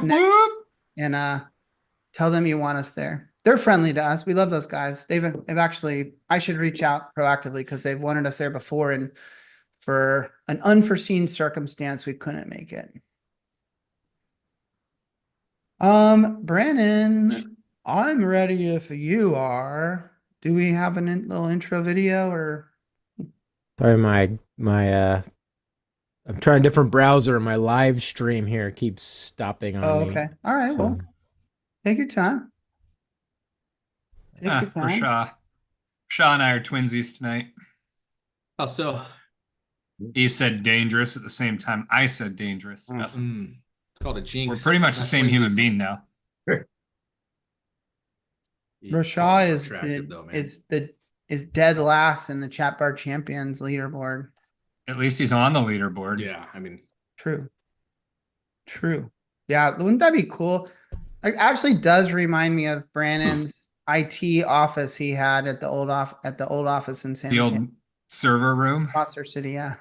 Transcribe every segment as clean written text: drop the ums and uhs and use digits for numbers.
next and tell them you want us there. They're friendly to us. We love those guys. They've actually, I should reach out proactively because they've wanted us there before, and for an unforeseen circumstance, we couldn't make it. Brandon, I'm ready if you are. Do we have a little intro video or? Sorry, I'm trying a different browser and my live stream here keeps stopping on me. Okay. All right. Well, take your time. Take your time. Rashaw and I are twinsies tonight. How so? He said dangerous at the same time I said dangerous. It's called a jinx. We're pretty much the same human being now. Rashaw is dead last in the chat bar champions leaderboard. At least he's on the leaderboard. Yeah, I mean, true. Yeah, wouldn't that be cool? It actually does remind me of Brandon's IT office he had at the old office in San Diego. The old server room, Foster City. Yeah.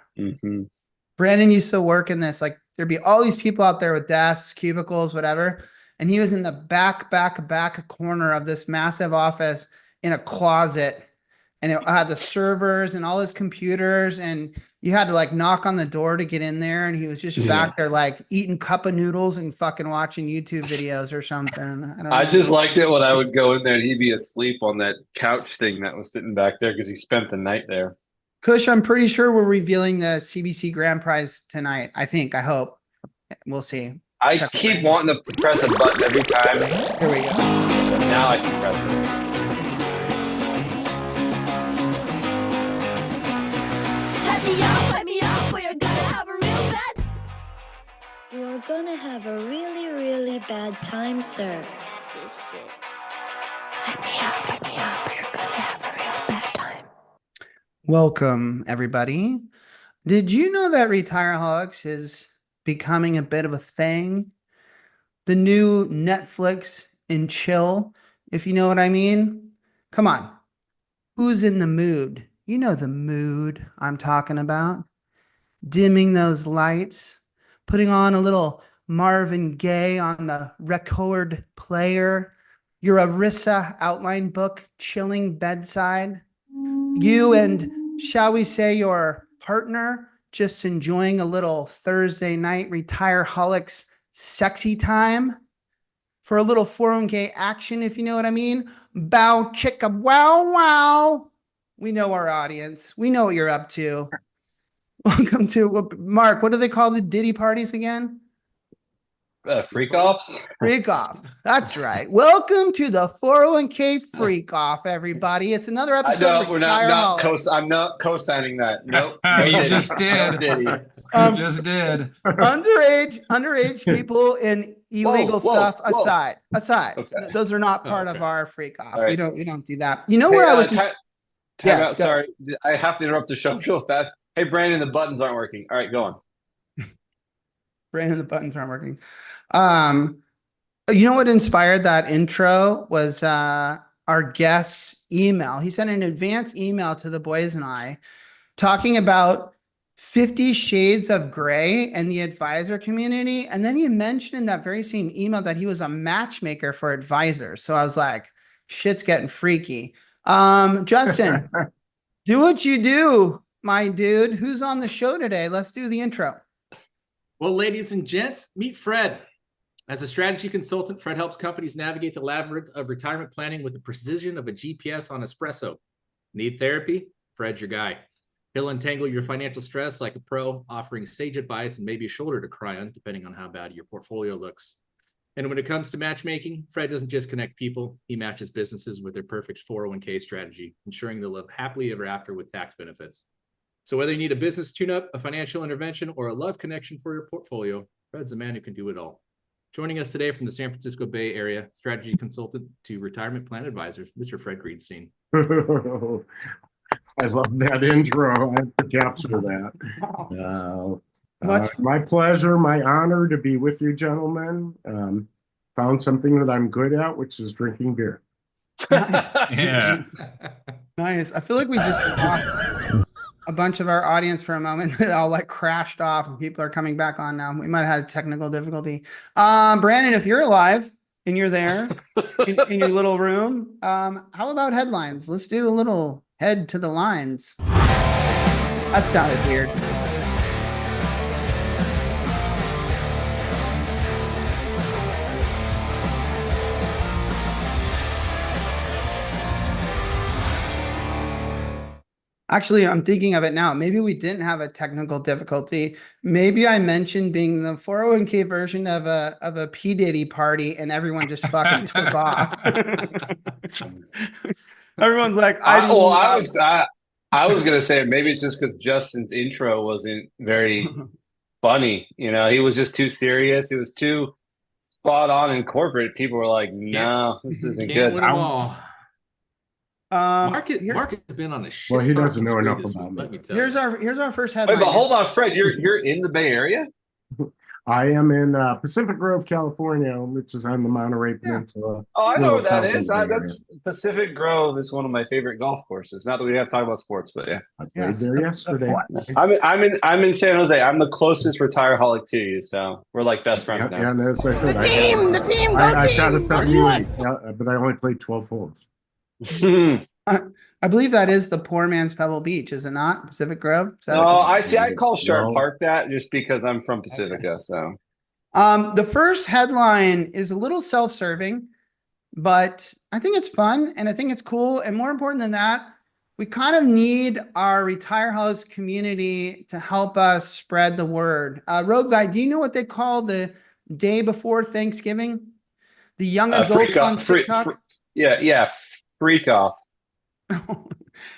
Brandon used to work in this. Like, there'd be all these people out there with desks, cubicles, whatever, and he was in the back corner of this massive office in a closet, and it had the servers and all his computers, and you had to like knock on the door to get in there, and he was just back there like eating cup of noodles and fucking watching YouTube videos or something. I just liked it when I would go in there and he'd be asleep on that couch thing that was sitting back there because he spent the night there. Kush, I'm pretty sure we're revealing the CBC Grand Prize tonight. I hope. We'll see. I keep wanting to press a button every time. Here we go. Now I can press it. Let me up, or you're gonna have a real bad. You're gonna have a really, really bad time, sir. This shit. Let me up, or you're gonna have a real bad time. Welcome, everybody. Did you know that Retireholics is becoming a bit of a thing? The new Netflix and chill, if you know what I mean. Come on. Who's in the mood? You know the mood I'm talking about. Dimming those lights, putting on a little Marvin Gaye on the record player, your Arissa outline book chilling bedside. You and, shall we say, your partner just enjoying a little Thursday night Retireholics sexy time for a little 401k action, if you know what I mean. Bow chicka wow wow. We know our audience. We know what you're up to. Welcome to, Mark, what do they call the Diddy parties again? Freak offs? Freak offs. That's right. Welcome to the 401k freak off, everybody. It's another episode of Retireholics. I'm not co-signing that. Nope. You just did. You just did. Underage people and illegal stuff aside. Okay. Those are not part of our freak off. Right. We don't do that. You know where I was? Time out. Sorry, I have to interrupt the show real fast. Hey, Brandon, the buttons aren't working. All right, go on. Brandon, the buttons aren't working. You know what inspired that intro was our guest's email. He sent an advance email to the boys and I talking about 50 Shades of Grey and the advisor community. And then he mentioned in that very same email that he was a matchmaker for advisors. So I was like, shit's getting freaky. Justin, do what you do, my dude. Who's on the show today? Let's do the intro. Well, ladies and gents, meet Fred. As a strategy consultant, Fred helps companies navigate the labyrinth of retirement planning with the precision of a GPS on espresso. Need therapy? Fred's your guy. He'll untangle your financial stress like a pro, offering sage advice and maybe a shoulder to cry on, depending on how bad your portfolio looks. And when it comes to matchmaking, Fred doesn't just connect people, he matches businesses with their perfect 401k strategy, ensuring they'll live happily ever after with tax benefits. So whether you need a business tune-up, a financial intervention, or a love connection for your portfolio, Fred's a man who can do it all. Joining us today from the San Francisco Bay Area, strategy consultant to retirement plan advisors, Mr. Fred Greenstein. I love that intro. I have to capture that. My pleasure, my honor to be with you, gentlemen. Found something that I'm good at, which is drinking beer. Nice. Yeah. Nice. I feel like we just lost. a bunch of our audience for a moment that all like crashed off and people are coming back on now. We might have had technical difficulty. Brandon, if you're alive and you're there in your little room, how about headlines? Let's do a little head to the lines. That sounded weird. Actually, I'm thinking of it now. Maybe we didn't have a technical difficulty. Maybe I mentioned being the 401k version of a P. Diddy party and everyone just fucking took off. Everyone's like, I was gonna say maybe it's just because Justin's intro wasn't very funny. You know, he was just too serious. It was too spot on and corporate. People were like, no, this isn't good. Win them all. Mark has been on a shit. Well, he doesn't know enough about me. Let me tell here's you. our first headline. Wait, but hold on, Fred. You're in the Bay Area? I am in Pacific Grove, California, which is on the Monterey Peninsula. Oh, I know where that South is. of the Bay That's Pacific Grove is one of my favorite golf courses. Not that we have to talk about sports, but yeah. I played there yesterday. I'm in San Jose. I'm the closest Retireholic to you, so we're like best friends now. Yeah, and as I said, The team, I shot a 78, but I only played 12 holes. I believe that is the poor man's Pebble Beach, is it not? Pacific Grove? No, I call Sharp Park that just because I'm from Pacifica. Okay. So the first headline is a little self-serving, but I think it's fun and I think it's cool. And more important than that, we kind of need our Retireholics community to help us spread the word. Road Guy, do you know what they call the day before Thanksgiving? The young adults on TikTok? Yeah, freak off.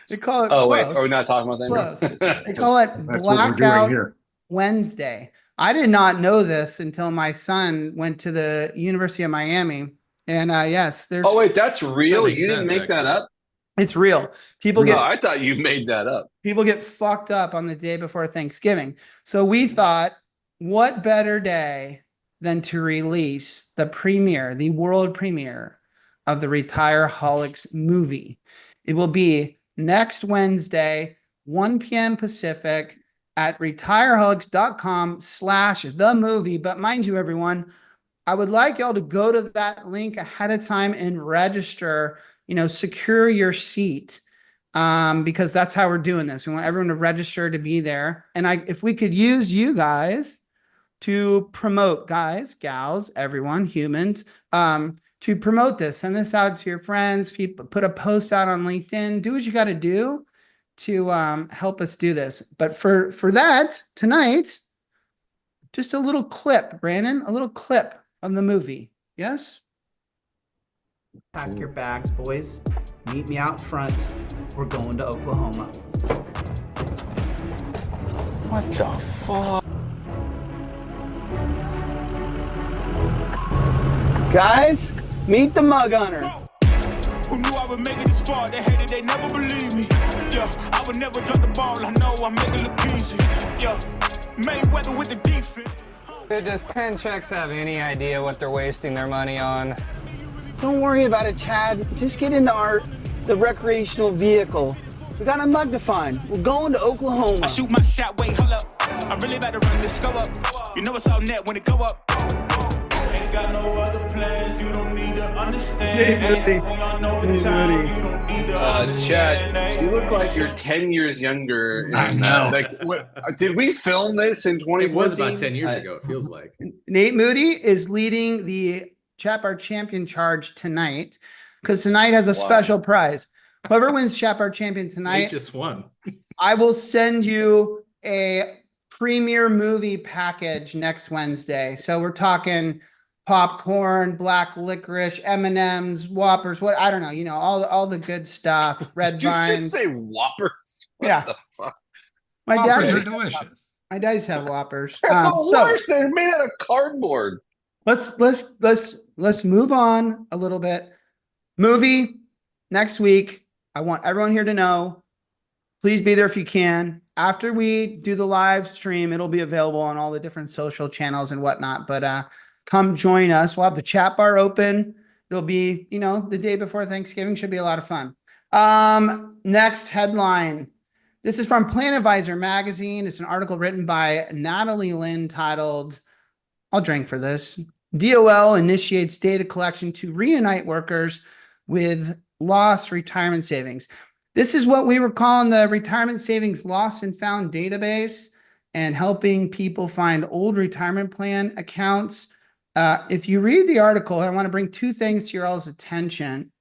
They call it. Oh, close. wait, are we not talking about that? Close. They call it Blackout Wednesday. I did not know this until my son went to the University of Miami. And yes, there's. Oh wait, that's real. That you didn't make that up. It's real. I thought you made that up. People get fucked up on the day before Thanksgiving. So we thought, what better day than to release the world premiere of the Retireholics movie. It will be next Wednesday, 1 p.m. Pacific at retireholics.com/the movie. But mind you, everyone, I would like y'all to go to that link ahead of time and register, secure your seat, because that's how we're doing this. We want everyone to register to be there. And if we could use you guys to promote, guys, gals, everyone, humans, to promote this, send this out to your friends, people, put a post out on LinkedIn, do what you got to do to help us do this. But for that tonight, just a little clip, Brandon, a little clip of the movie. Yes? Pack your bags, boys. Meet me out front. We're going to Oklahoma. What the fuck? Guys, meet the mug hunter. Who knew I would make it this far? They hated, they never believed me. Yeah, I would never drop the ball. I know I make it look easy. Yeah, Mayweather with the defense. Does Penchecks have any idea what they're wasting their money on? Don't worry about it, Chad. Just get into the recreational vehicle. We got a mug to find. We're going to Oklahoma. I shoot my shot, wait, hold up. I'm really about to run this go up. You know it's all net when it go up. Ain't got no other plans, you don't need to understand. Chad, you look like you're 10 years younger. I know. Did we film this in 2014? It was about 10 years ago, it feels like. Nate Moody is leading the Chap Our Champion charge tonight, because tonight has a special prize. Whoever wins Chap Our Champion tonight, Nate just won. I will send you a premiere movie package next Wednesday. So we're talking popcorn, black licorice, M&Ms, Whoppers, what I don't know, all the good stuff. Red vines. Did you just say Whoppers? What the fuck? My Whoppers dad are delicious. My dad's have Whoppers. Worse, they're made out of cardboard. Let's move on a little bit. Movie next week. I want everyone here to know. Please be there if you can. After we do the live stream, it'll be available on all the different social channels and whatnot. But come join us. We'll have the chat bar open. It'll be, the day before Thanksgiving. Should be a lot of fun. Next headline. This is from Plan Advisor magazine. It's an article written by Natalie Lynn titled, I'll drink for this. DOL initiates data collection to reunite workers with lost retirement savings. This is what we were calling the retirement savings lost and found database, and helping people find old retirement plan accounts. If you read the article, I want to bring two things to your all's attention.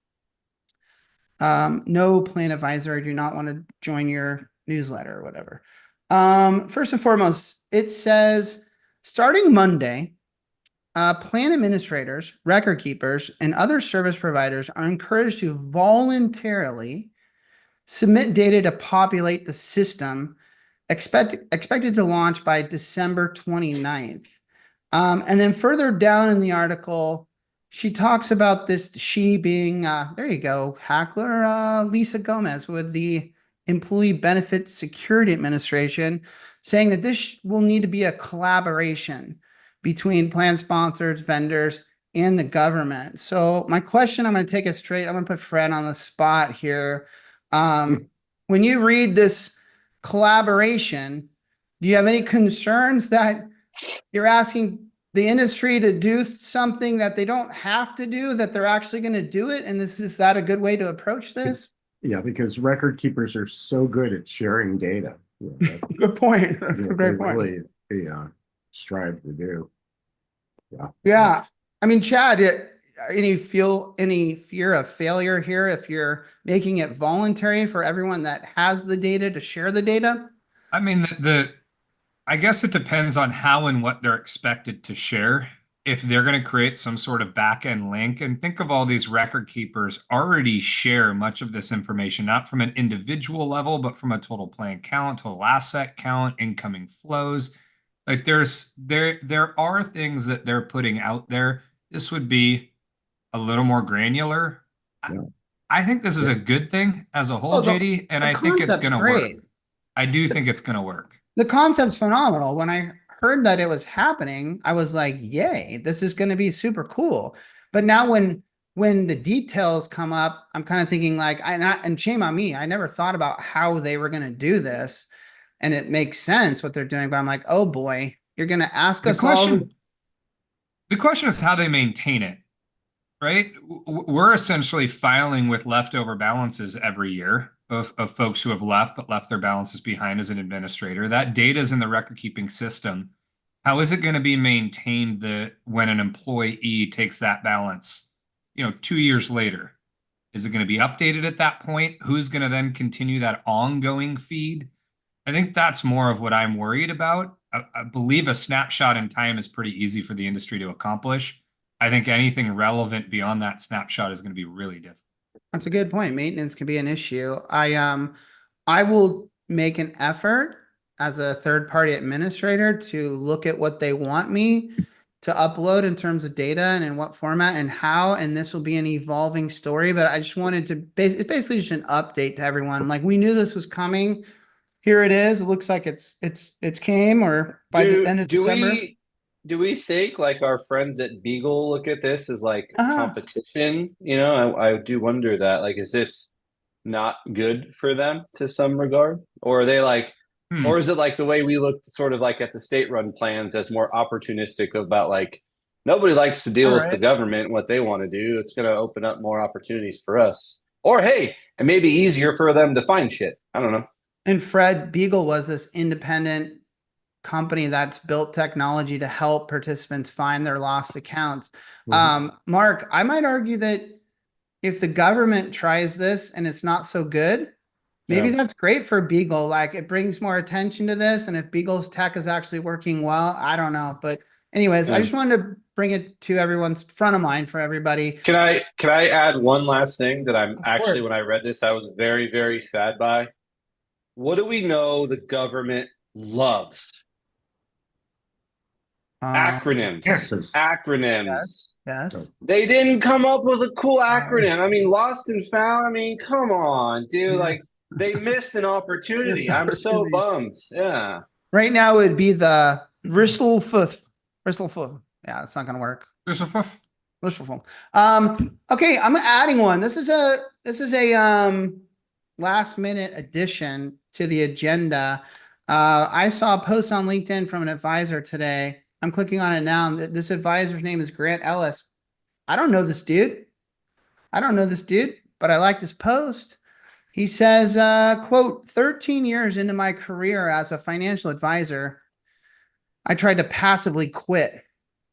No plan advisor, I do not want to join your newsletter or whatever. First and foremost, it says, starting Monday, plan administrators, record keepers, and other service providers are encouraged to voluntarily submit data to populate the system, expected to launch by December 29th. And then further down in the article, she talks about this, she being, there you go, Hackler, Lisa Gomez with the Employee Benefit Security Administration, saying that this will need to be a collaboration between plan sponsors, vendors, and the government. So my question, I'm going to take it straight. I'm going to put Fred on the spot here. When you read this collaboration, do you have any concerns that you're asking the industry to do something that they don't have to do, that they're actually going to do it? And is that a good way to approach this? Yeah, because record keepers are so good at sharing data. Good point. Great point. Really, strive to do. Yeah. I mean, Chad, any fear of failure here if you're making it voluntary for everyone that has the data to share the data? I mean, I guess it depends on how and what they're expected to share. If they're going to create some sort of back-end link, and think of all these record keepers already share much of this information, not from an individual level, but from a total plan count, total asset count, incoming flows. Like there are things that they're putting out there. This would be a little more granular. Yeah. I think this is a good thing as a whole, JD, and I think it's going to work. I do think it's going to work. The concept's phenomenal. When I heard that it was happening, I was like, yay, this is going to be super cool. But now when the details come up, I'm kind of thinking like, and shame on me, I never thought about how they were going to do this. And it makes sense what they're doing, but I'm like, oh boy, you're going to ask us all. The question is how they maintain it, right? We're essentially filing with leftover balances every year of folks who have left, but left their balances behind as an administrator. That data is in the record keeping system. How is it going to be maintained when an employee takes that balance, 2 years later? Is it going to be updated at that point? Who's going to then continue that ongoing feed? I think that's more of what I'm worried about. I believe a snapshot in time is pretty easy for the industry to accomplish. I think anything relevant beyond that snapshot is going to be really difficult. That's a good point. Maintenance can be an issue. I will make an effort as a third-party administrator to look at what they want me to upload in terms of data and in what format and how, and this will be an evolving story, but I just wanted to, it's basically just an update to everyone. Like, we knew this was coming. Here it is. It looks like it's came, or by the end of December. Do we think like our friends at Beagle look at this as like competition? I do wonder that, like, is this not good for them to some regard? Or are they like, or is it like the way we look sort of like at the state run plans as more opportunistic about like, nobody likes to deal with the government and what they want to do. It's going to open up more opportunities for us. Or, hey, it may be easier for them to find shit. I don't know. And Fred, Beagle was this independent company that's built technology to help participants find their lost accounts. Mark, I might argue that if the government tries this and it's not so good, maybe that's great for Beagle. Like, it brings more attention to this. And if Beagle's tech is actually working well, I don't know. But anyways, I just wanted to bring it to everyone's front of mind for everybody. Can I add one last thing that I'm actually, when I read this, I was very, very sad by? What do we know the government loves? Acronyms. Acronyms. Yes. They didn't come up with a cool acronym. I mean, lost and found. I mean, come on, dude. Like, they missed an opportunity. I'm so bummed. Yeah. Right now it would be the Bristlefoot. Yeah, it's not going to work. Bristlefoot. Okay, I'm adding one. This is a last minute addition to the agenda. I saw a post on LinkedIn from an advisor today. I'm clicking on it now. This advisor's name is Grant Ellis. I don't know this dude. But I like this post. He says, quote, 13 years into my career as a financial advisor, I tried to passively quit.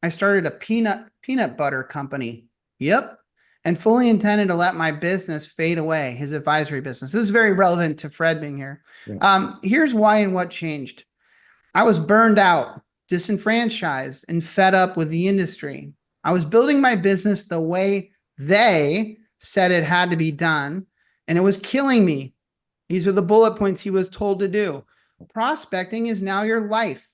I started a peanut butter company. Yep. And fully intended to let my business fade away, his advisory business. This is very relevant to Fred being here. Yeah. Here's why and what changed. I was burned out, disenfranchised, and fed up with the industry. I was building my business the way they said it had to be done, and it was killing me. These are the bullet points he was told to do. Prospecting is now your life.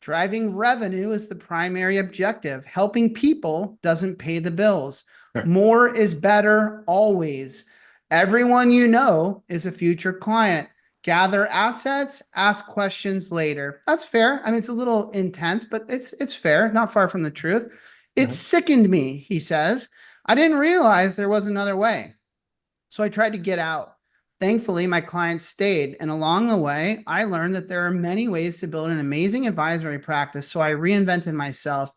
Driving revenue is the primary objective. Helping people doesn't pay the bills. Sure. More is better always. Everyone you know is a future client. Gather assets, ask questions later. That's fair. I mean, it's a little intense, but it's fair, not far from the truth. It sickened me, he says. I didn't realize there was another way. So I tried to get out. Thankfully, my clients stayed. And along the way, I learned that there are many ways to build an amazing advisory practice. So I reinvented myself.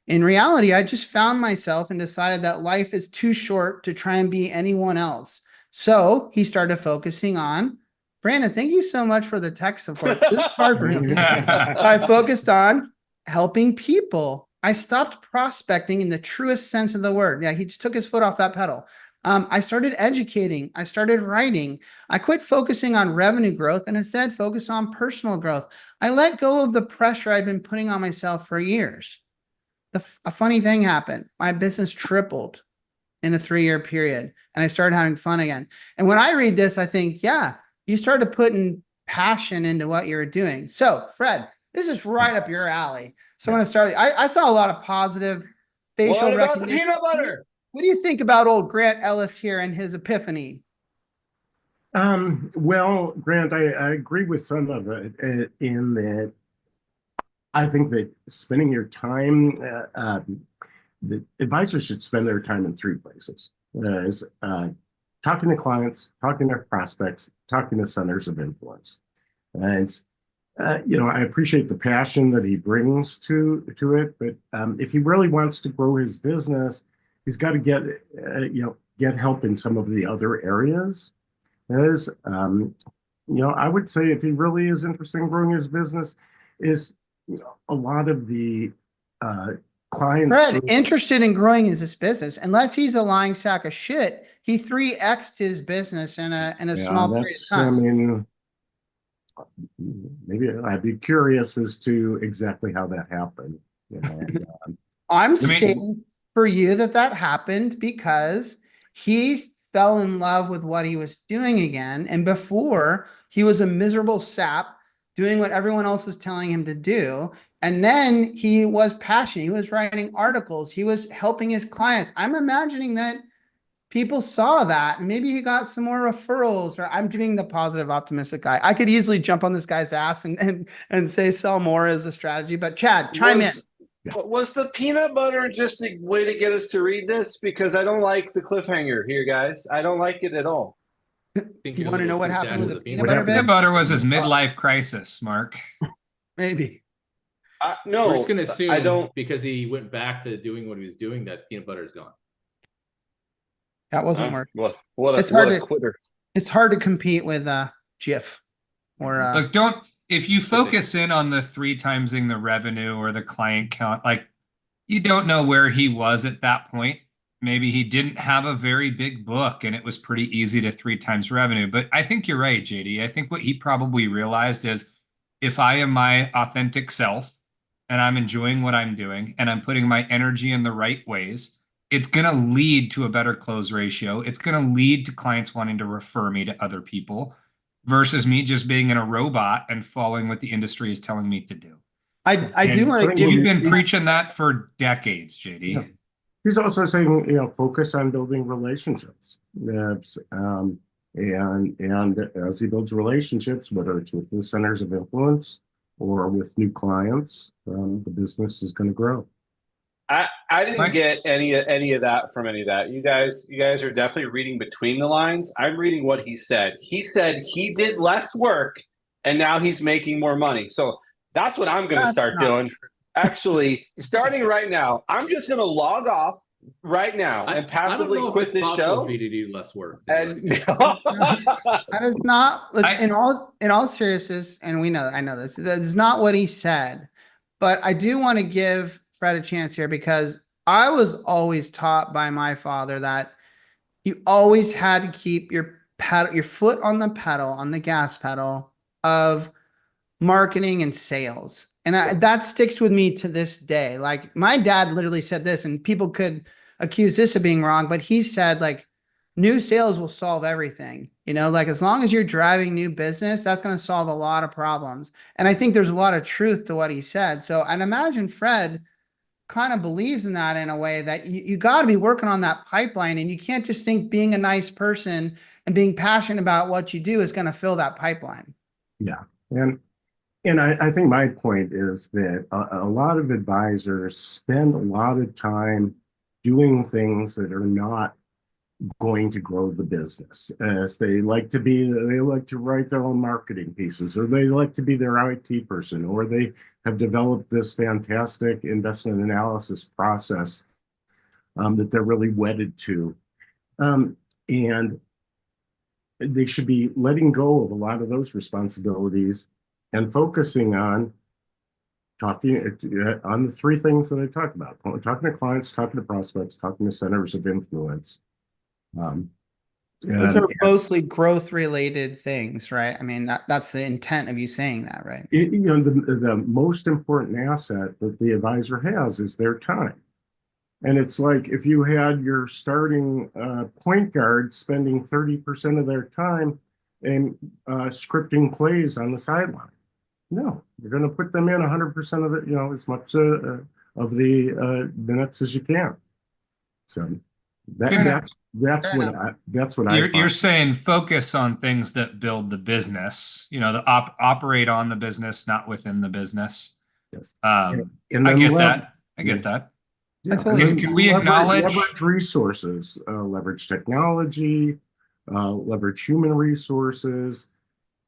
In reality, I just found myself and decided that life is too short to try and be anyone else. So he started focusing on, Brandon, thank you so much for the tech support. This is hard for him. I focused on helping people. I stopped prospecting in the truest sense of the word. Yeah, he just took his foot off that pedal. I started educating. I started writing. I quit focusing on revenue growth and instead focused on personal growth. I let go of the pressure I'd been putting on myself for years. A funny thing happened. My business tripled in a 3-year period, and I started having fun again. And when I read this, I think, yeah, you started putting passion into what you're doing. So, Fred, this is right up your alley. So I'm going to start. I saw a lot of positive facial What about the recognition. peanut butter? What do you think about old Grant Ellis here and his epiphany? Well, Grant, I agree with some of it in that I think that spending your time, the advisors should spend their time in 3 places. Talking to clients, talking to prospects, talking to centers of influence. And I appreciate the passion that he brings to it, but if he really wants to grow his business, he's got to get help in some of the other areas. I would say if he really is interested in growing his business, is a lot of the clients. Fred, interested in growing his business, unless he's a lying sack of shit, he 3x'd his business in a small period of time. I mean, maybe I'd be curious as to exactly how that happened. I'm saying for you that happened because he fell in love with what he was doing again. And before, he was a miserable sap doing what everyone else was telling him to do. And then he was passionate. He was writing articles. He was helping his clients. I'm imagining that people saw that and maybe he got some more referrals, or I'm being the positive, optimistic guy. I could easily jump on this guy's ass and say sell more as a strategy, but Chad, chime in. Was the peanut butter just a way to get us to read this? Because I don't like the cliffhanger here, guys. I don't like it at all. You want to know what happened with the peanut butter? Peanut butter was his midlife crisis, Mark. Maybe. No, we're just going to assume I don't. Because he went back to doing what he was doing that peanut butter is gone. That wasn't working. What It's a quitter. It's hard to compete with Jif or Look, if you focus in on the 3 timesing the revenue or the client count, like you don't know where he was at that point. Maybe he didn't have a very big book and it was pretty easy to 3 times revenue. But I think you're right, JD. I think what he probably realized is if I am my authentic self and I'm enjoying what I'm doing and I'm putting my energy in the right ways, it's going to lead to a better close ratio. It's going to lead to clients wanting to refer me to other people versus me just being in a robot and following what the industry is telling me to do. I do want to give You've been preaching that for decades, JD. Yeah. He's also saying, focus on building relationships. And as he builds relationships, whether it's with the centers of influence or with new clients, the business is going to grow. I didn't Right. get any of that from any of that. You guys are definitely reading between the lines. I'm reading what he said. He said he did less work and now he's making more money. So that's what I'm going to That's start not doing. true. Actually, starting right now, I'm just going to log off right now and passively I don't know quit if it's this possible show. for you to do less work. And That is not I- in all seriousness, and I know this. That's not what he said. But I do want to give Fred a chance here because I was always taught by my father that you always had to keep your foot on the pedal, on the gas pedal of marketing and sales. And that sticks with me to this day. Like my dad literally said this, and people could accuse this of being wrong, but he said like new sales will solve everything. You know, like as long as you're driving new business, that's going to solve a lot of problems. And I think there's a lot of truth to what he said. So I'd imagine Fred kind of believes in that in a way that you got to be working on that pipeline, and you can't just think being a nice person and being passionate about what you do is going to fill that pipeline. Yeah. And I think my point is that a lot of advisors spend a lot of time doing things that are not going to grow the business. As they like to write their own marketing pieces, or they like to be their IT person, or they have developed this fantastic investment analysis process that they're really wedded to. And they should be letting go of a lot of those responsibilities and focusing on talking on the three things that I talked about: talking to clients, talking to prospects, talking to centers of influence. Those are mostly growth related things, right? I mean, that's the intent of you saying that, right? The most important asset that the advisor has is their time. And it's like if you had your starting point guard spending 30% of their time in scripting plays on the sideline. No, you're going to put them in 100% of it, as much of the minutes as you can. So that's what I You're saying focus on things that build the business, the operate on the business, not within the business. Yes. And I get that. I get that. Yeah. Can we acknowledge leverage resources, leverage technology, leverage human resources?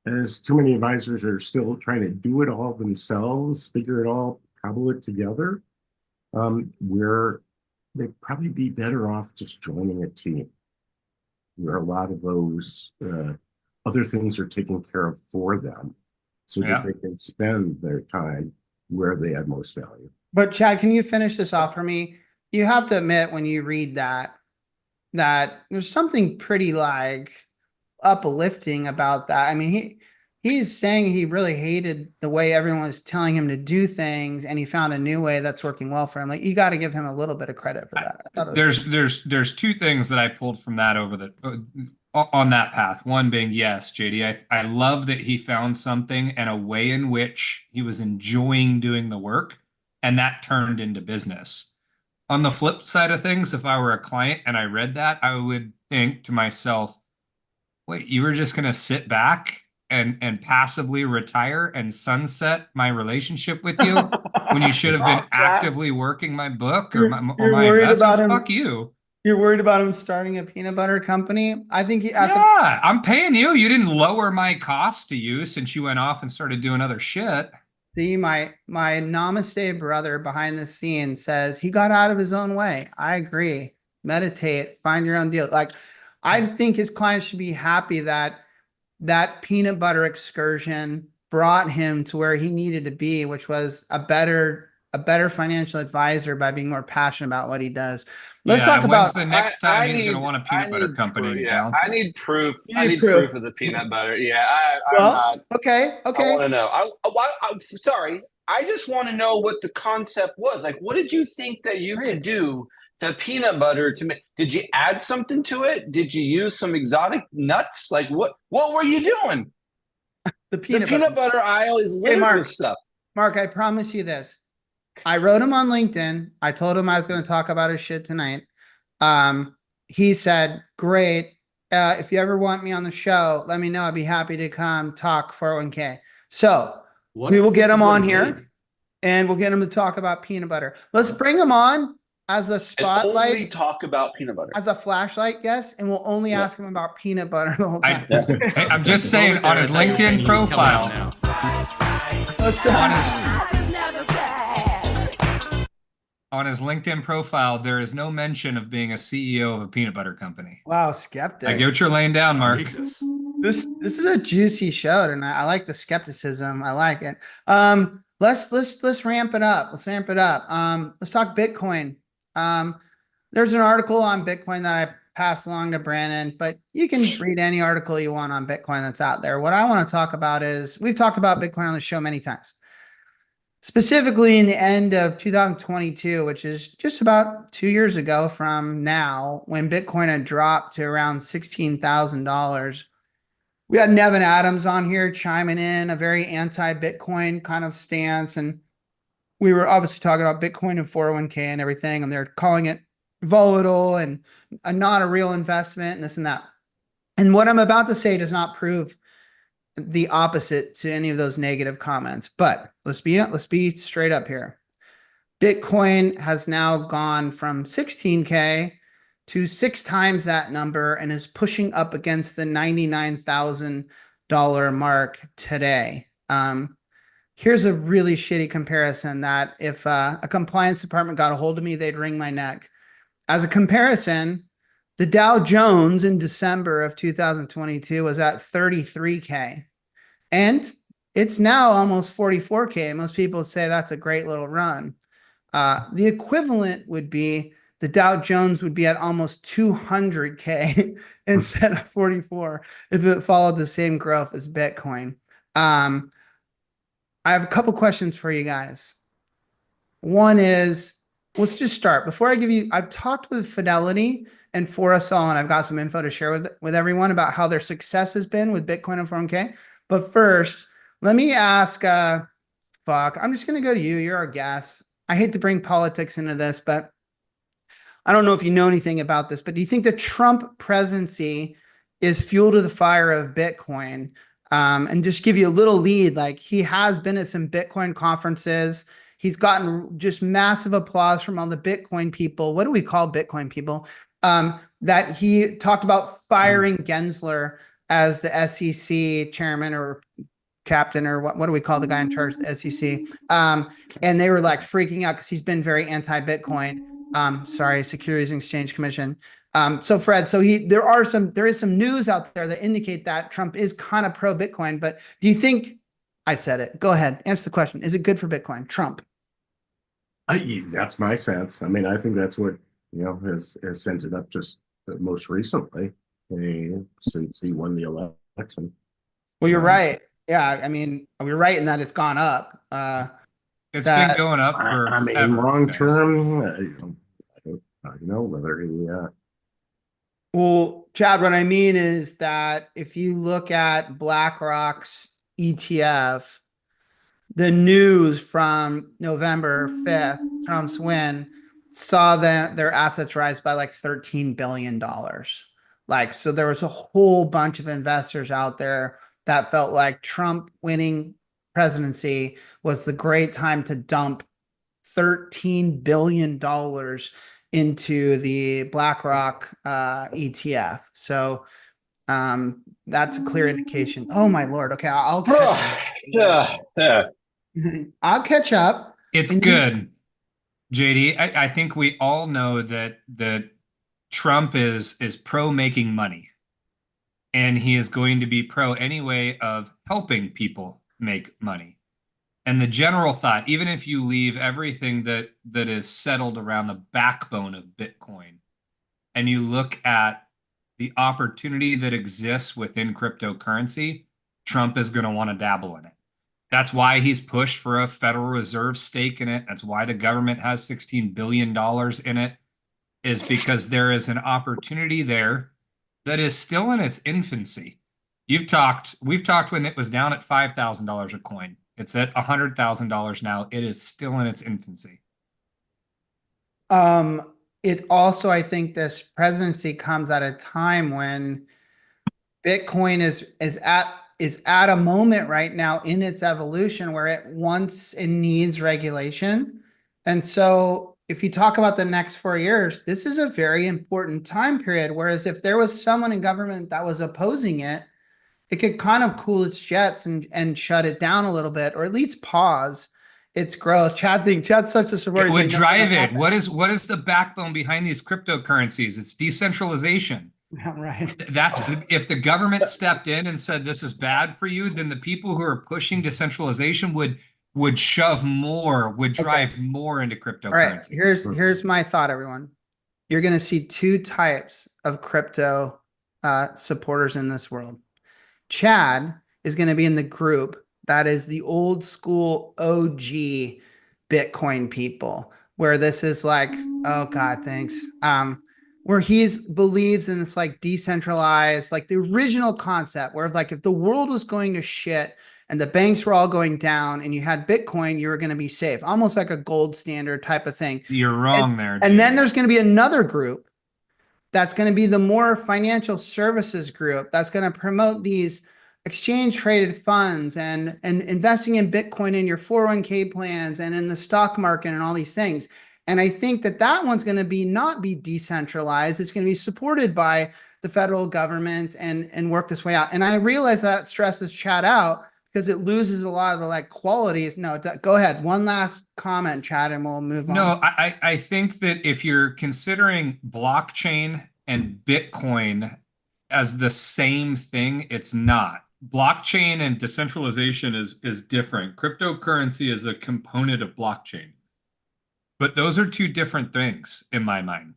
As too many advisors are still trying to do it all themselves, figure it all, cobble it together, where they'd probably be better off just joining a team where a lot of those other things are taken care of for them, so that they can spend their time where they add most value. But Chad, can you finish this off for me? You have to admit when you read that there's something pretty like uplifting about that. I mean, he's saying he really hated the way everyone was telling him to do things, and he found a new way that's working well for him. Like, you got to give him a little bit of credit for that. There's two things that I pulled from that on that path. One being, yes, JD, I love that he found something and a way in which he was enjoying doing the work, and that turned into business. On the flip side of things, if I were a client and I read that, I would think to myself, wait, you were just going to sit back and passively retire and sunset my relationship with you when you should have been actively working my book or my investments? Fuck you. You're worried about him starting a peanut butter company? I think I'm paying you. You didn't lower my cost to you since you went off and started doing other shit. See, my namaste brother behind the scenes says he got out of his own way. I agree. Meditate, find your own deal. Like, I think his clients should be happy that peanut butter excursion brought him to where he needed to be, which was a better financial advisor by being more passionate about what he does. Let's talk about the next time he's going to want a peanut butter company. I need proof. I need proof of the peanut butter. Yeah, I'm not. Okay. I want to know. I'm sorry. I just want to know what the concept was. Like, what did you think that you could do to peanut butter to make? Did you add something to it? Did you use some exotic nuts? Like, what were you doing? The peanut butter aisle is littered with stuff. Mark, I promise you this. I wrote him on LinkedIn. I told him I was going to talk about his shit tonight. He said, great. If you ever want me on the show, let me know. I'd be happy to come talk 401k. So we will get him on here. and we'll get him to talk about peanut butter. Let's bring him on as a And only spotlight, talk about peanut butter. as a flashlight guest, and we'll only ask him about peanut butter the whole time. Hey, I'm just saying on his LinkedIn profile, Let's on his LinkedIn profile, there is no mention of being a CEO of a peanut butter company. Wow, skeptic. I get what you're laying down, Mark. Jesus. This is a juicy show, and I like the skepticism. I like it. Let's ramp it up. Let's ramp it up. Let's talk Bitcoin. There's an article on Bitcoin that I passed along to Brandon, but you can read any article you want on Bitcoin that's out there. What I want to talk about is, we've talked about Bitcoin on the show many times. Specifically in the end of 2022, which is just about 2 years ago from now, when Bitcoin had dropped to around $16,000. We had Nevin Adams on here chiming in a very anti-Bitcoin kind of stance. And we were obviously talking about Bitcoin and 401k and everything. And they're calling it volatile and not a real investment and this and that. And what I'm about to say does not prove the opposite to any of those negative comments, but let's be straight up here. Bitcoin has now gone from 16K to 6 times that number and is pushing up against the $99,000 mark today. Here's a really shitty comparison that if a compliance department got a hold of me, they'd wring my neck. As a comparison, the Dow Jones in December of 2022 was at 33K, and it's now almost 44K. Most people say that's a great little run. The equivalent would be the Dow Jones would be at almost 200K instead of 44 if it followed the same growth as Bitcoin. I have a couple questions for you guys. One is, let's just start. Before I give you, I've talked with Fidelity and Forrestal, and I've got some info to share with everyone about how their success has been with Bitcoin and 401k. But first, let me ask, I'm just going to go to you. You're our guest. I hate to bring politics into this, but I don't know if you know anything about this, but do you think the Trump presidency is fuel to the fire of Bitcoin? And just give you a little lead, like he has been at some Bitcoin conferences. He's gotten just massive applause from all the Bitcoin people. What do we call Bitcoin people? That he talked about firing Gensler as the SEC chairman or captain, or what do we call the guy in charge of the SEC? And they were like freaking out because he's been very anti-Bitcoin. Securities and Exchange Commission. So Fred, there is some news out there that indicate that Trump is kind of pro Bitcoin, but do you think, I said it, go ahead, answer the question. Is it good for Bitcoin, Trump? That's my sense. I mean, I think that's what, has sent it up just most recently, since he won the election. Well, you're right. Yeah. I mean, we're right in that it's gone up. It's been going up for long term. I don't know whether he. Well, Chad, what I mean is that if you look at BlackRock's ETF, the news from November 5th, Trump's win, saw that their assets rise by like $13 billion. So there was a whole bunch of investors out there that felt like Trump winning presidency was the great time to dump $13 billion into the BlackRock ETF. So that's a clear indication. Oh my Lord. Okay. I'll catch up. It's good, JD. I think we all know that Trump is pro making money, and he is going to be pro any way of helping people make money. And the general thought, even if you leave everything that is settled around the backbone of Bitcoin, and you look at the opportunity that exists within cryptocurrency, Trump is going to want to dabble in it. That's why he's pushed for a Federal Reserve stake in it. That's why the government has $16 billion in it, is because there is an opportunity there that is still in its infancy. We've talked when it was down at $5,000 a coin. It's at $100,000 now. It is still in its infancy. It also, I think this presidency comes at a time when Bitcoin is at a moment right now in its evolution where it wants and needs regulation. And so if you talk about the next 4 years, this is a very important time period. Whereas if there was someone in government that was opposing it, it could kind of cool its jets and shut it down a little bit, or at least pause its growth. Chad's such a supporter. It would drive it. What is the backbone behind these cryptocurrencies? It's decentralization. Right. That's if the government stepped in and said this is bad for you, then the people who are pushing decentralization would shove more, would drive more into cryptocurrency. All right, here's my thought, everyone. You're going to see two types of crypto supporters in this world. Chad is going to be in the group that is the old school OG Bitcoin people, where this is like, oh God, thanks. Where believes in this like decentralized, like the original concept where like if the world was going to shit and the banks were all going down and you had Bitcoin, you were going to be safe, almost like a gold standard type of thing. You're wrong there. And then there's going to be another group that's going to be the more financial services group that's going to promote these exchange traded funds and investing in Bitcoin in your 401k plans and in the stock market and all these things. And I think that one's going to not be decentralized. It's going to be supported by the federal government and work this way out. And I realize that stresses Chad out because it loses a lot of the like qualities. No, go ahead. One last comment, Chad, and we'll move on. No, I think that if you're considering blockchain and Bitcoin as the same thing, it's not. Blockchain and decentralization is different. Cryptocurrency is a component of blockchain. But those are two different things in my mind.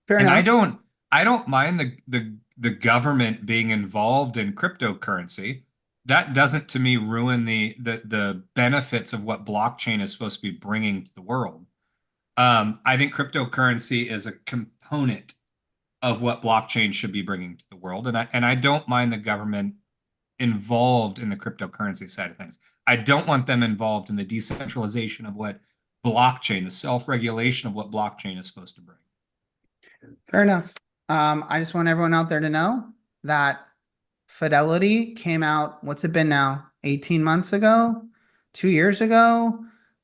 Fair enough. I don't mind the government being involved in cryptocurrency. That doesn't to me ruin the benefits of what blockchain is supposed to be bringing to the world. I think cryptocurrency is a component of what blockchain should be bringing to the world, and I don't mind the government involved in the cryptocurrency side of things. I don't want them involved in the decentralization of what blockchain, the self-regulation of what blockchain is supposed to bring. Fair enough. I just want everyone out there to know that Fidelity came out, what's it been now? 18 months ago, 2 years ago,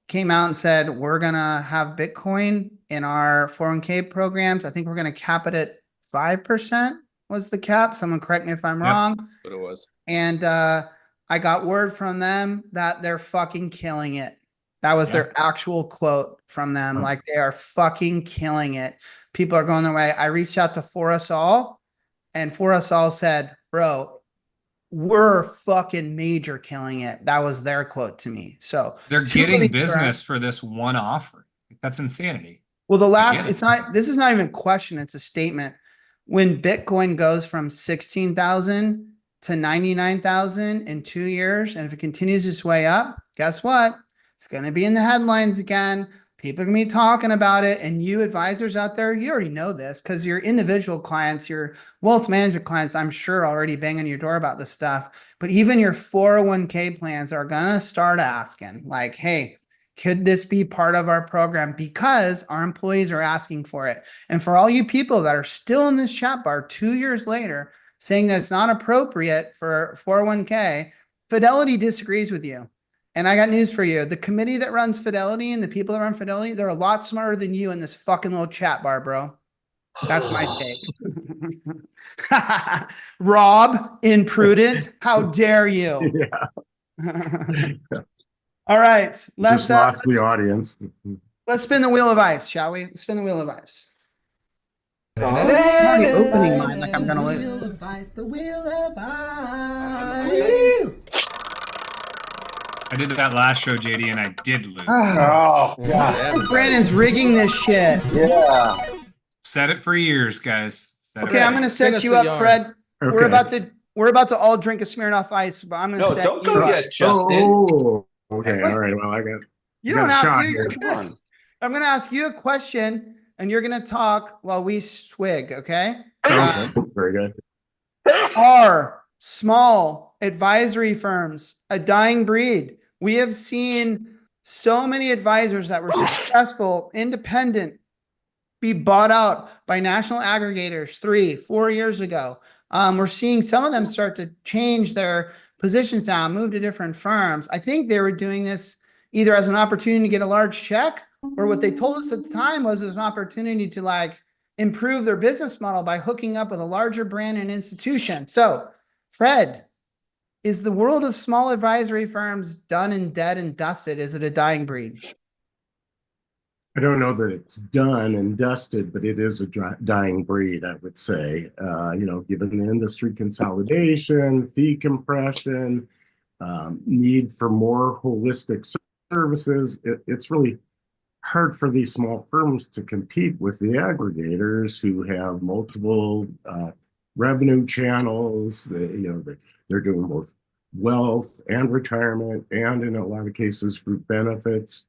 came out and said, we're going to have Bitcoin in our 401k programs. I think we're going to cap it at 5% was the cap. Someone correct me if I'm wrong. But it was. And I got word from them that they're fucking killing it. That was their actual quote from them. Like they are fucking killing it. People are going their way. I reached out to For Us All, and For Us All said, bro, we're fucking major killing it. That was their quote to me. So they're getting business for this one offer. That's insanity. Well, this is not even a question. It's a statement. When Bitcoin goes from 16,000 to 99,000 in 2 years, and if it continues its way up, guess what? It's going to be in the headlines again. People are going to be talking about it. And you advisors out there, you already know this because your individual clients, your wealth management clients, I'm sure already banging your door about this stuff. But even your 401k plans are going to start asking like, hey, could this be part of our program? Because our employees are asking for it. And for all you people that are still in this chat bar 2 years later saying that it's not appropriate for 401k, Fidelity disagrees with you. And I got news for you. The committee that runs Fidelity and the people that run Fidelity, they're a lot smarter than you in this fucking little chat bar, bro. That's my take. Rob, imprudent. How dare you? Yeah. All right. Just lost the audience. Let's spin the wheel of ice, shall we? Let's spin the wheel of ice. I'm already opening mine like I'm going to lose. The wheel of ice. I did that last show, JD, and I did lose. Oh, God. Brandon's rigging this shit. Yeah. Said it for years, guys. Okay, I'm going to set you up, Fred. Okay. We're about to all drink a Smirnoff Ice, but I'm going to set don't you go up. yet, Justin. Oh, okay. All right. Well, You don't have shot to. You're here. good. I'm going to ask you a question, and you're going to talk while we swig, okay? Very good. Are small advisory firms a dying breed? We have seen so many advisors that were successful, independent, be bought out by national aggregators 3-4 years ago. We're seeing some of them start to change their positions down, move to different firms. I think they were doing this either as an opportunity to get a large check, or what they told us at the time was it was an opportunity to like improve their business model by hooking up with a larger brand and institution. So, Fred, is the world of small advisory firms done and dead and dusted? Is it a dying breed? I don't know that it's done and dusted, but it is a dying breed, I would say. Given the industry consolidation, fee compression, need for more holistic services, it's really hard for these small firms to compete with the aggregators who have multiple revenue channels. They're doing both wealth and retirement, and in a lot of cases, group benefits.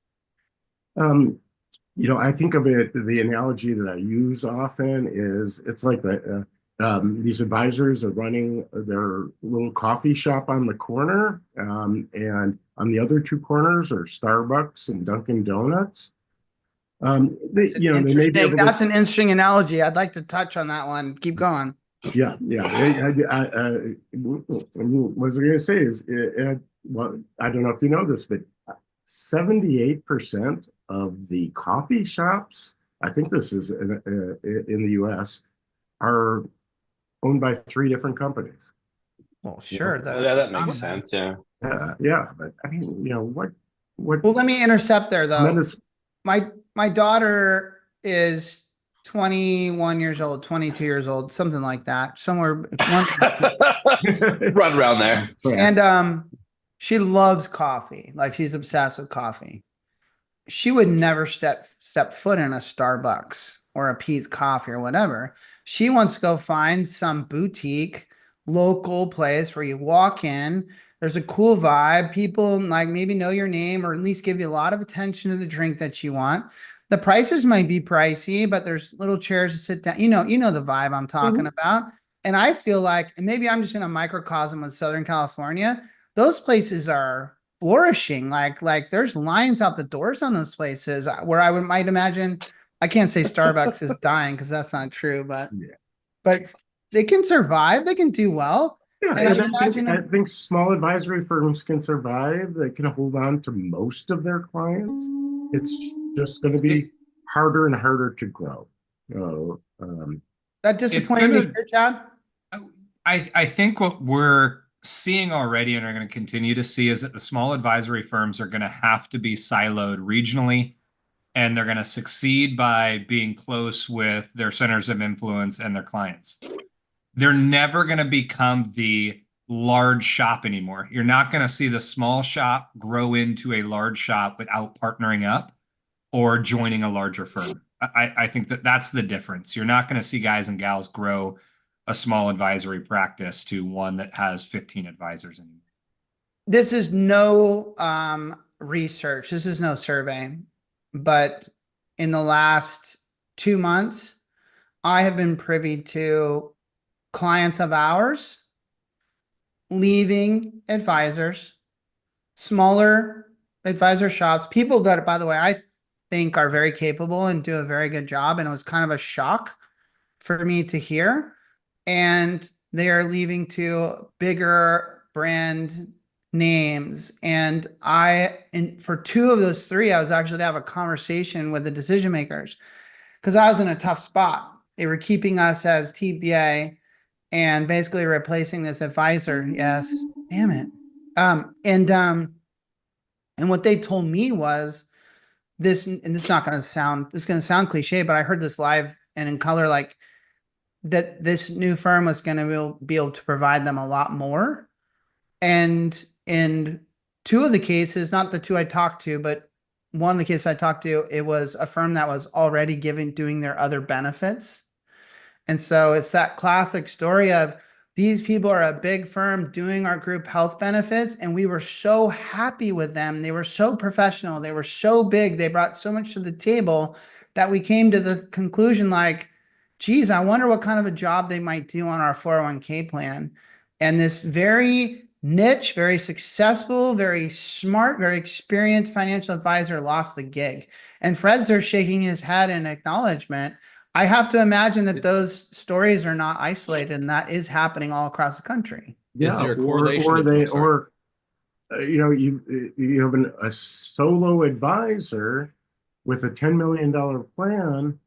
I think of it, the analogy that I use often is it's like these advisors are running their little coffee shop on the corner, and on the other two corners are Starbucks and Dunkin' Donuts. They may be able That's an interesting analogy. I'd like to touch on that one. Keep going. Yeah. What I was going to say is, well, I don't know if you know this, but 78% of the coffee shops, I think this is in the US, are owned by 3 different companies. Well, sure. Yeah, that makes sense. Yeah. Yeah, but I mean, what? Well, let me intercept there though. My daughter is 21 years old, 22 years old, something like that. Run around there. And she loves coffee. Like, she's obsessed with coffee. She would never step foot in a Starbucks or a Pete's Coffee or whatever. She wants to go find some boutique local place where you walk in, there's a cool vibe, people like maybe know your name or at least give you a lot of attention to the drink that you want. The prices might be pricey, but there's little chairs to sit down. You know the vibe I'm talking about. And I feel like, and maybe I'm just in a microcosm of Southern California, those places are flourishing. Like there's lines out the doors on those places where I might imagine, I can't say Starbucks is dying because that's not true, but they can survive. They can do well. Yeah, and I think small advisory firms can survive. They can hold on to most of their clients. It's just going to be harder and harder to grow. So, that disappointed me, John. I think what we're seeing already and are going to continue to see is that the small advisory firms are going to have to be siloed regionally, and they're going to succeed by being close with their centers of influence and their clients. They're never going to become the large shop anymore. You're not going to see the small shop grow into a large shop without partnering up or joining a larger firm. I think that's the difference. You're not going to see guys and gals grow a small advisory practice to one that has 15 advisors anymore. This is no research. This is no survey. But in the last 2 months, I have been privy to clients of ours leaving advisors, smaller advisor shops, people that, by the way, I think are very capable and do a very good job. And it was kind of a shock for me to hear. And they are leaving to bigger brand names. And for 2 of those 3, I was actually to have a conversation with the decision makers because I was in a tough spot. They were keeping us as TBA and basically replacing this advisor. Yes, damn it. And what they told me was this, and this is going to sound cliche, but I heard this live and in color, like that this new firm was going to be able to provide them a lot more. And in 2 of the cases, not the 2 I talked to, but one of the cases I talked to, it was a firm that was already doing their other benefits. And so it's that classic story of these people are a big firm doing our group health benefits, and we were so happy with them. They were so professional. They were so big. They brought so much to the table that we came to the conclusion like, geez, I wonder what kind of a job they might do on our 401k plan. And this very niche, very successful, very smart, very experienced financial advisor lost the gig. And Fred's there shaking his head in acknowledgement. I have to imagine that those stories are not isolated, and that is happening all across the country. Yeah, there a correlation or to- they, oh, sorry. or you have a solo advisor with a $10 million plan,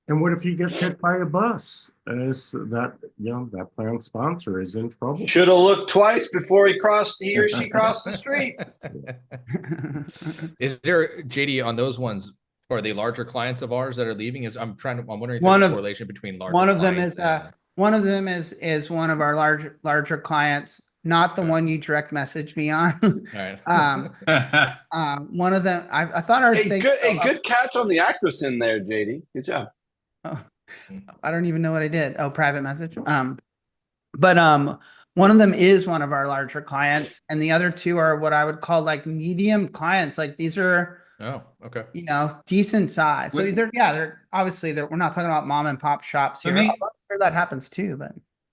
and what if he gets hit by a bus? That plan sponsor is in trouble. Should have looked twice before he or she crossed the street. Is there, JD, on those ones, are they larger clients of ours that are leaving? I'm wondering if One there's a of- correlation between larger One of them clients is and- one of them is one of our larger clients, not the Okay. one you direct message me on. All right. One of them, I thought our Hey, thing. good catch on the actress in there, JD. Good job. I don't even know what I did. Oh, private message. But one of them is one of our larger clients, and the other two are what I would call like medium clients. Like these are, Oh, okay. decent size. So Would- they're obviously we're not talking about mom and pop shops here. I'm sure that happens too, but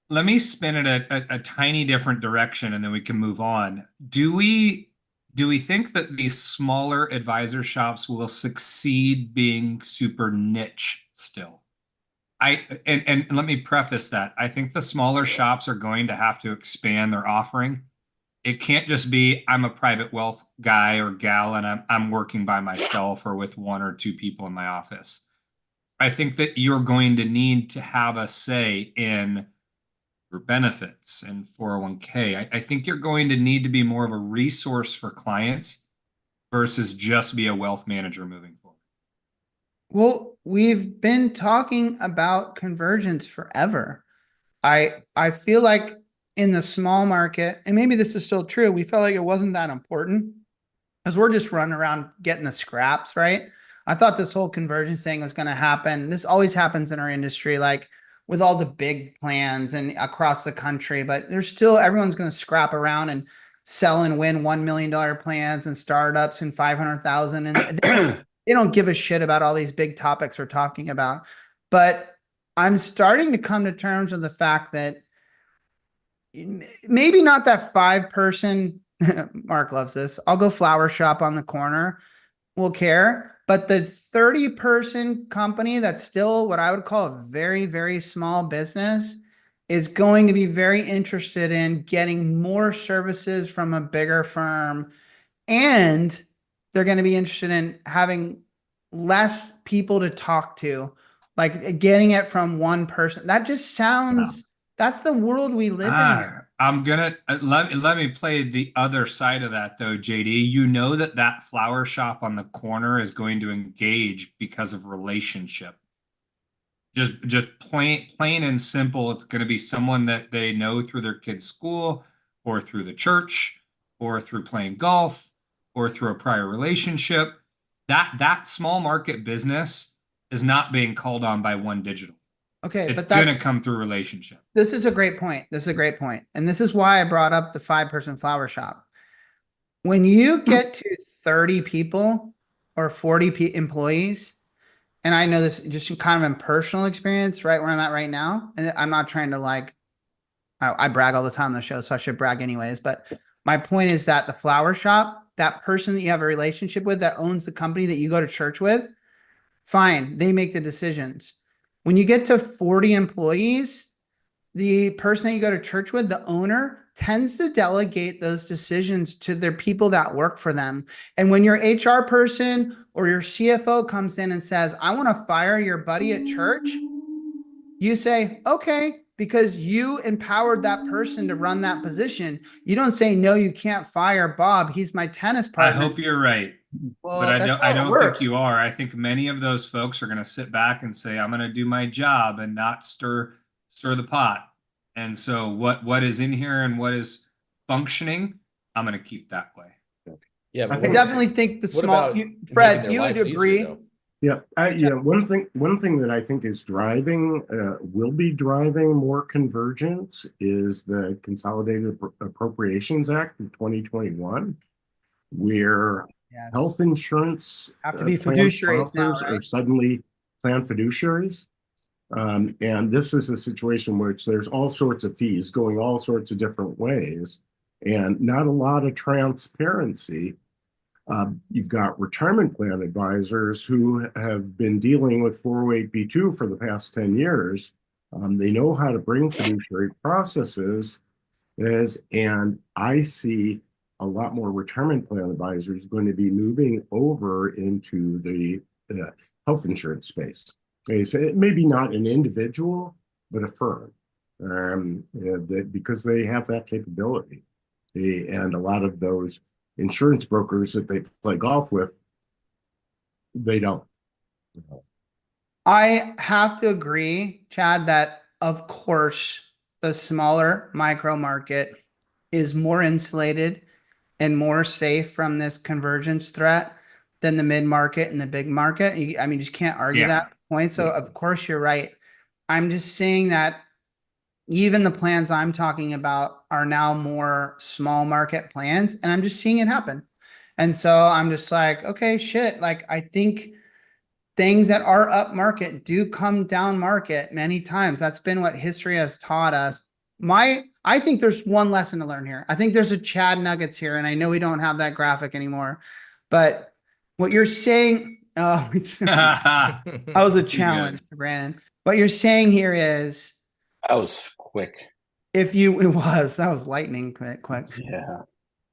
Let me spin it a tiny different direction, and then we can move on. Do we think that these smaller advisor shops will succeed being super niche still? And let me preface that. I think the smaller shops are going to have to expand their offering. It can't just be I'm a private wealth guy or gal and I'm working by myself or with one or two people in my office. I think that you're going to need to have a say in your benefits and 401k. I think you're going to need to be more of a resource for clients versus just be a wealth manager moving forward. well, we've been talking about convergence forever. I feel like in the small market, and maybe this is still true, we felt like it wasn't that important because we're just running around getting the scraps, right? I thought this whole convergence thing was going to happen. This always happens in our industry, like with all the big plans and across the country, but there's still, everyone's going to scrap around and sell and win $1 million plans and startups and 500,000. And they don't give a shit about all these big topics we're talking about. But I'm starting to come to terms with the fact that maybe not that 5-person, Mark loves this, I'll go flower shop on the corner, will care. But the 30-person company that's still what I would call a very, very small business is going to be very interested in getting more services from a bigger firm. And they're going to be interested in having less people to talk to, like getting it from one person. That just sounds, that's the world we live in. I'm gonna let me play the other side of that though, JD. You know that flower shop on the corner is going to engage because of relationship. Just plain and simple. It's going to be someone that they know through their kid's school, or through the church, or through playing golf, or through a prior relationship. That small market business is not being called on by one digital. Okay, It's but going that's, to come through relationship. this is a great point. This is a great point. And this is why I brought up the 5-person flower shop. When you get to 30 people or 40 employees, and I know this just kind of in personal experience, right where I'm at right now, and I'm not trying to I brag all the time on the show, so I should brag anyways. But my point is that the flower shop, that person that you have a relationship with that owns the company that you go to church with, fine, they make the decisions. When you get to 40 employees, the person that you go to church with, the owner, tends to delegate those decisions to their people that work for them. And when your HR person or your CFO comes in and says, I want to fire your buddy at church, you say, okay, because you empowered that person to run that position. You don't say, no, you can't fire Bob. He's my tennis I partner. hope you're right. Well, But that's I how it don't works. think you are. I think many of those folks are going to sit back and say, I'm going to do my job and not stir the pot. And so what is in here and what is functioning, I'm going to keep that way. Yeah, I I definitely think the What small, about making Fred, their you would lives easier, agree. though? Yeah, one thing that I think is will be driving more convergence is the Consolidated Appropriations Act of 2021, where Yes. health insurance Have to be plan fiduciaries now, sponsors right? are suddenly plan fiduciaries. And this is a situation which there's all sorts of fees going all sorts of different ways and not a lot of transparency. You've got retirement plan advisors who have been dealing with 408b2 for the past 10 years. They know how to bring fiduciary processes, And I see a lot more retirement plan advisors going to be moving over into the health insurance space. Okay, so it maybe not an individual, but a firm, because they have that capability. And a lot of those insurance brokers that they play golf with, they don't. I have to agree, Chad, that of course the smaller micro market is more insulated and more safe from this convergence threat than the mid market and the big market. I mean, you just can't argue that point. So of course you're right. I'm just saying that even the plans I'm talking about are now more small market plans, and I'm just seeing it happen. And so I'm just like, okay, shit. Like, I think things that are up market do come down market many times. That's been what history has taught us. I think there's one lesson to learn here. I think there's a Chad Nuggets here, and I know we don't have that graphic anymore, but what you're saying, that was a challenge to Brandon. What you're saying here is, That was quick. that was lightning quick. Yeah.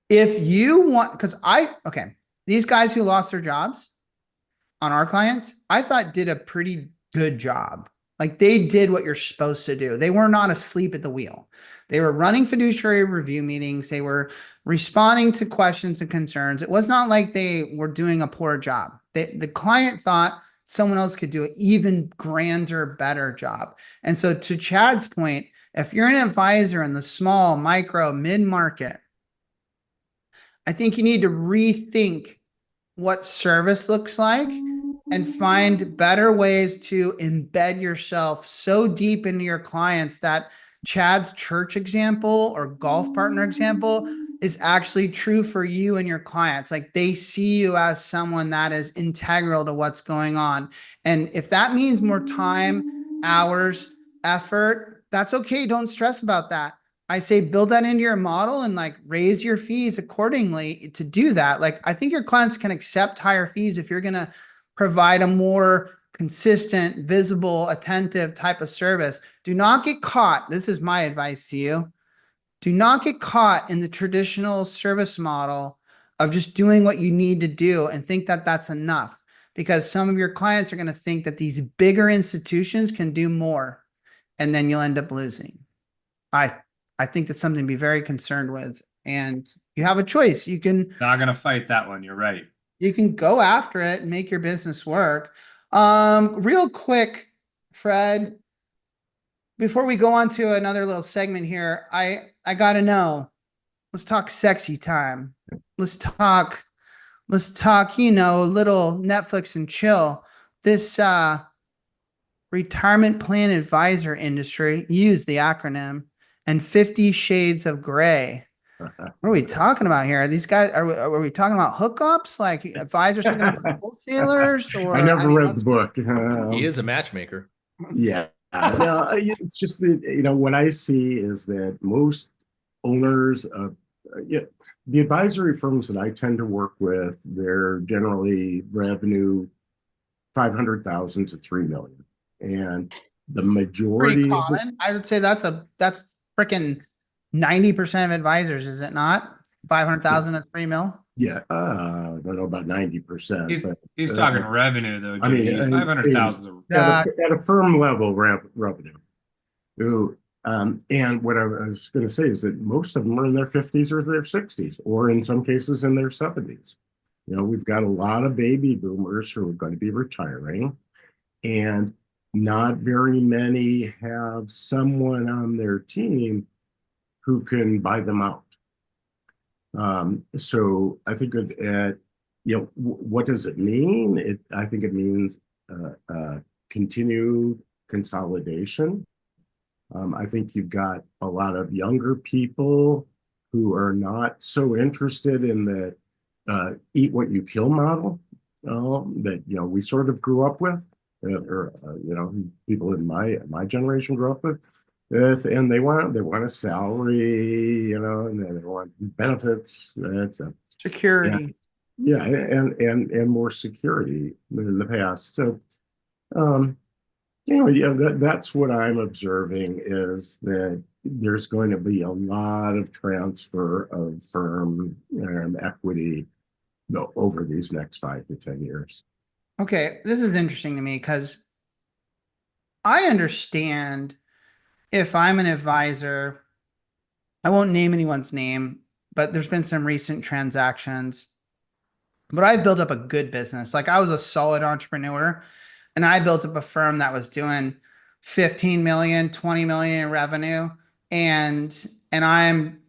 If you want, these guys who lost their jobs on our clients, I thought did a pretty good job. Like, they did what you're supposed to do. They were not asleep at the wheel. They were running fiduciary review meetings. They were responding to questions and concerns. It was not like they were doing a poor job. The client thought someone else could do an even grander, better job. And so, to Chad's point, if you're an advisor in the small, micro, mid-market, I think you need to rethink what service looks like and find better ways to embed yourself so deep into your clients that Chad's church example or golf partner example is actually true for you and your clients. Like, they see you as someone that is integral to what's going on. And if that means more time, hours, effort, that's okay. Don't stress about that. I say build that into your model and like raise your fees accordingly to do that. Like, I think your clients can accept higher fees if you're going to provide a more consistent, visible, attentive type of service. Do not get caught. This is my advice to you. Do not get caught in the traditional service model of just doing what you need to do and think that that's enough, because some of your clients are going to think that these bigger institutions can do more, and then you'll end up losing. I think that's something to be very concerned with, and you have a choice. You can Not going to fight that one. You're right. You can go after it and make your business work. Real quick, Fred, before we go on to another little segment here, I got to know, let's talk sexy time. Let's talk, a little Netflix and chill. This retirement plan advisor industry, use the acronym, and 50 Shades of Gray. What are we talking about here? These guys, are we talking about hookups? Like, advisors hooking up with wholesalers? Or I never read the book. He is a matchmaker. Yeah. No, it's just that, what I see is that most owners of the advisory firms that I tend to work with, they're generally revenue 500,000 to 3 million. And the majority pretty common. I would say that's freaking 90% of advisors, is it not? 500,000 to 3 mil. Yeah, I don't know about 90%. He's talking revenue though. I mean, 500,000 at a firm level revenue. And what I was going to say is that most of them are in their 50s or their 60s, or in some cases in their 70s. We've got a lot of baby boomers who are going to be retiring, and not very many have someone on their team who can buy them out. So I think that, what does it mean? I think it means continued consolidation. I think you've got a lot of younger people who are not so interested in the eat what you kill model that we sort of grew up with, or people in my generation grew up with. And they want a salary, and they want benefits. That's security. And more security than in the past. So, Yeah, that's what I'm observing is that there's going to be a lot of transfer of firm equity over these next 5 to 10 years. Okay, this is interesting to me because I understand if I'm an advisor, I won't name anyone's name, but there's been some recent transactions. But I've built up a good business. Like I was a solid entrepreneur and I built up a firm that was doing 15 million, 20 million in revenue. And I'm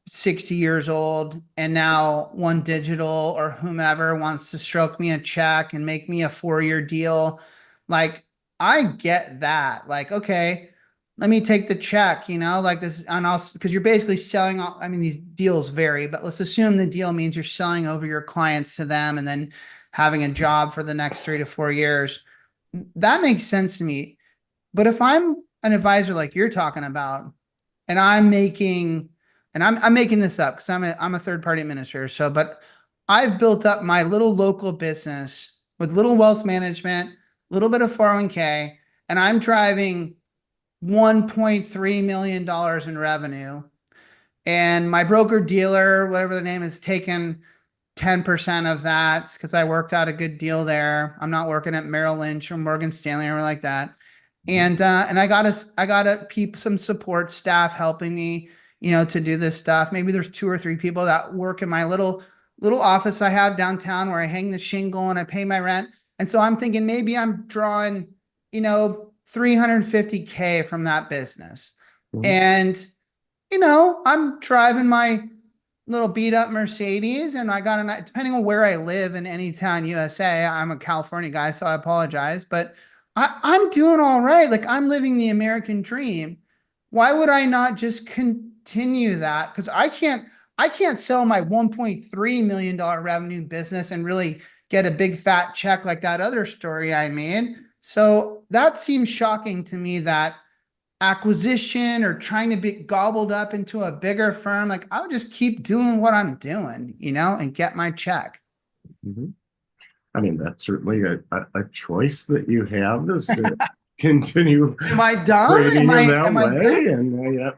60 years old and now One Digital or whomever wants to stroke me a check and make me a 4-year deal. Like I get that. Like, okay, let me take the check, like this, and I'll, because you're basically selling, I mean, these deals vary, but let's assume the deal means you're selling over your clients to them and then having a job for the next 3 to 4 years. That makes sense to me. But if I'm an advisor like you're talking about, and I'm making, and I'm making this up because I'm a third party administrator. So, but I've built up my little local business with little wealth management, a little bit of 401k, and I'm driving $1.3 million in revenue. And my broker dealer, whatever the name is, taken 10% of that because I worked out a good deal there. I'm not working at Merrill Lynch or Morgan Stanley or like that. And I got some support staff helping me, to do this stuff. Maybe there's 2 or 3 people that work in my little office I have downtown where I hang the shingle and I pay my rent. And so I'm thinking maybe I'm drawing, 350K from that business. Mhm. And, I'm driving my little beat up Mercedes and I got depending on where I live in any town, USA, I'm a California guy, so I apologize, but I'm doing all right. Like I'm living the American dream. Why would I not just continue that? Because I can't sell my $1.3 million revenue business and really get a big fat check like that other story I made. So that seems shocking to me, that acquisition or trying to be gobbled up into a bigger firm. Like I would just keep doing what I'm doing, and get my check. Mhm. I mean, that's certainly a choice that you have, is to continue Am I dumb? trading in that Am I way. dumb? And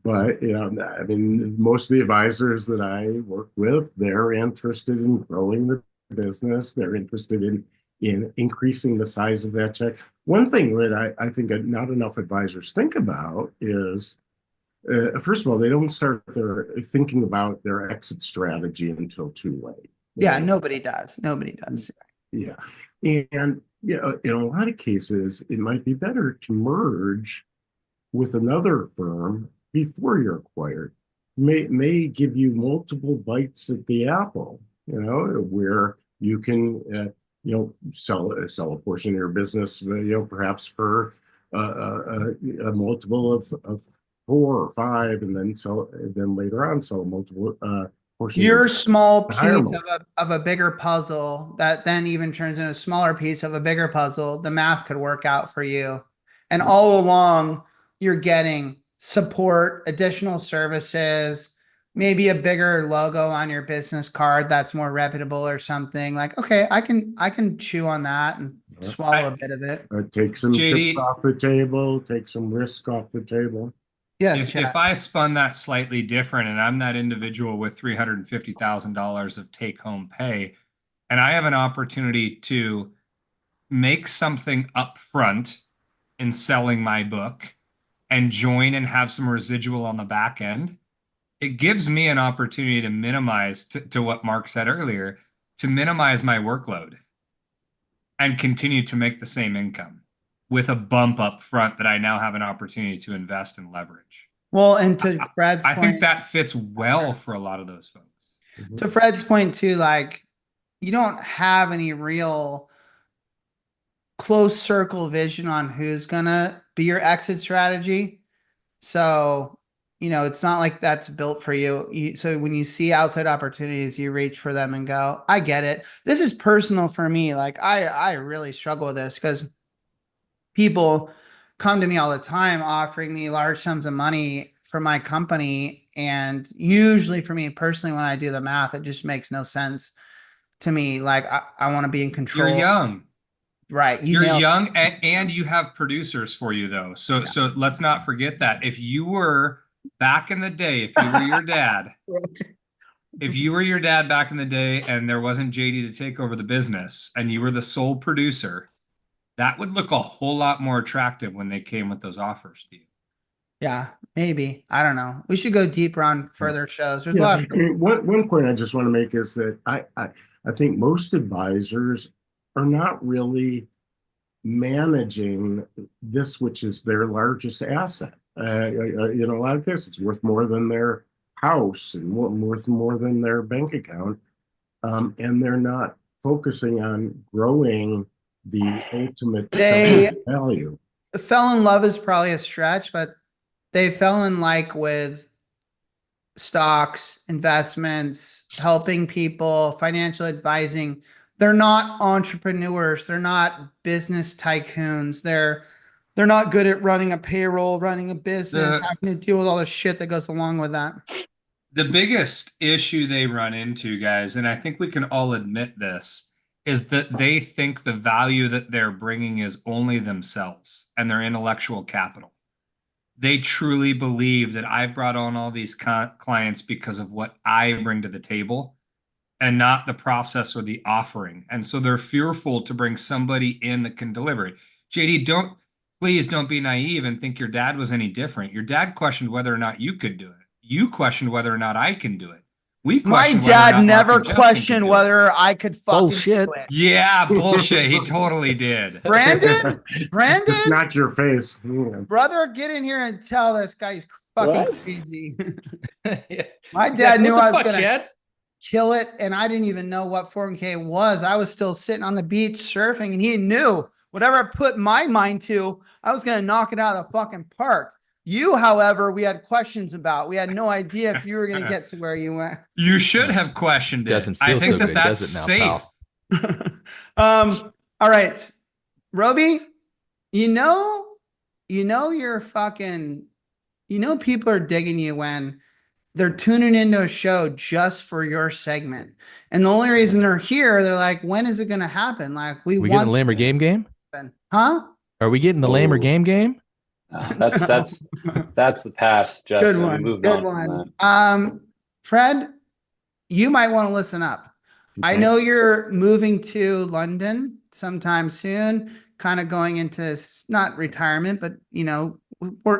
but I mean, most of the advisors that I work with, they're interested in growing the business. They're interested in increasing the size of that check. One thing that I think not enough advisors think about is, first of all, they don't start thinking about their exit strategy until too late. Yeah, nobody does. Nobody does. Yeah. And, in a lot of cases, it might be better to merge with another firm before you're acquired. May give you multiple bites at the apple, where you can, sell a portion of your business, perhaps for a multiple of 4 or 5, and then later on sell a multiple portion. Your small higher piece of a bigger puzzle that then even turns into a smaller piece of a bigger puzzle, the math could work out for you. And all along, you're getting support, additional services, maybe a bigger logo on your business card that's more reputable or something. Like, okay, I can chew on that and swallow a bit of it. Take some JD, chips off the table, take some risk off the table. Yes, if I spun that slightly different and I'm that individual with $350,000 of take-home pay, and I have an opportunity to make something up front in selling my book and join and have some residual on the back end, it gives me an opportunity to minimize, to what Mark said earlier, to minimize my workload and continue to make the same income with a bump up front that I now have an opportunity to invest and leverage. Well, and to Fred's I point, think that fits well for a lot of those folks. to Fred's point too, like you don't have any real close circle vision on who's gonna be your exit strategy. So, it's not like that's built for you. So when you see outside opportunities, you reach for them and go, I get it. This is personal for me. Like I really struggle with this because people come to me all the time offering me large sums of money for my company. And usually for me personally, when I do the math, it just makes no sense to me. Like I want to be in control. You're young. Right. You're nailed it. young and you have producers for you though. So let's not forget that. If you were back in the day, if you were your dad, if you were your dad back in the day and there wasn't JD to take over the business and you were the sole producer, that would look a whole lot more attractive when they came with those offers to you. Yeah, maybe. I don't know. We should go deeper on further shows. There's a Yeah, lot I of mean, one point I just want to make is that I think most advisors are not really managing this, which is their largest asset. In a lot of cases, it's worth more than their house and worth more than their bank account, and they're not focusing on growing the ultimate value. Fell in love is probably a stretch, but they fell in like with stocks, investments, helping people, financial advising. They're not entrepreneurs. They're not business tycoons. They're not good at running a payroll, running a business, having to deal with all the shit that goes along with that. The biggest issue they run into, guys, and I think we can all admit this, is that they think the value that they're bringing is only themselves and their intellectual capital. They truly believe that I've brought on all these clients because of what I bring to the table and not the process or the offering. And so they're fearful to bring somebody in that can deliver it. JD, please don't be naive and think your dad was any different. Your dad questioned whether or not you could do it. You questioned whether or not I can do it. My dad never questioned whether I could fucking Bullshit. do it. Yeah, bullshit. He totally did. Brandon, Just knock your face. Yeah. brother, get in here and tell this guy he's fucking crazy. Yeah. My dad knew I was gonna Chad? kill it, and I didn't even know what 401k was. I was still sitting on the beach surfing, and he knew whatever I put my mind to, I was gonna knock it out of the fucking park. You, however, we had questions about. We had no idea if you were going to get to where you went. You should have questioned it. Doesn't feel I think so that good, that's does it now, safe. pal? All right, Roby, you're fucking, people are digging you when they're tuning into a show just for your segment. And the only reason they're here, they're like, when is it going to happen? Like, we getting the Lamber game? Huh? Are we getting the Lamber game? That's the past, Justin. Good one. We moved Good on from one. that. Fred, you might want to listen up. I Okay. know you're moving to London sometime soon, kind of going into not retirement, but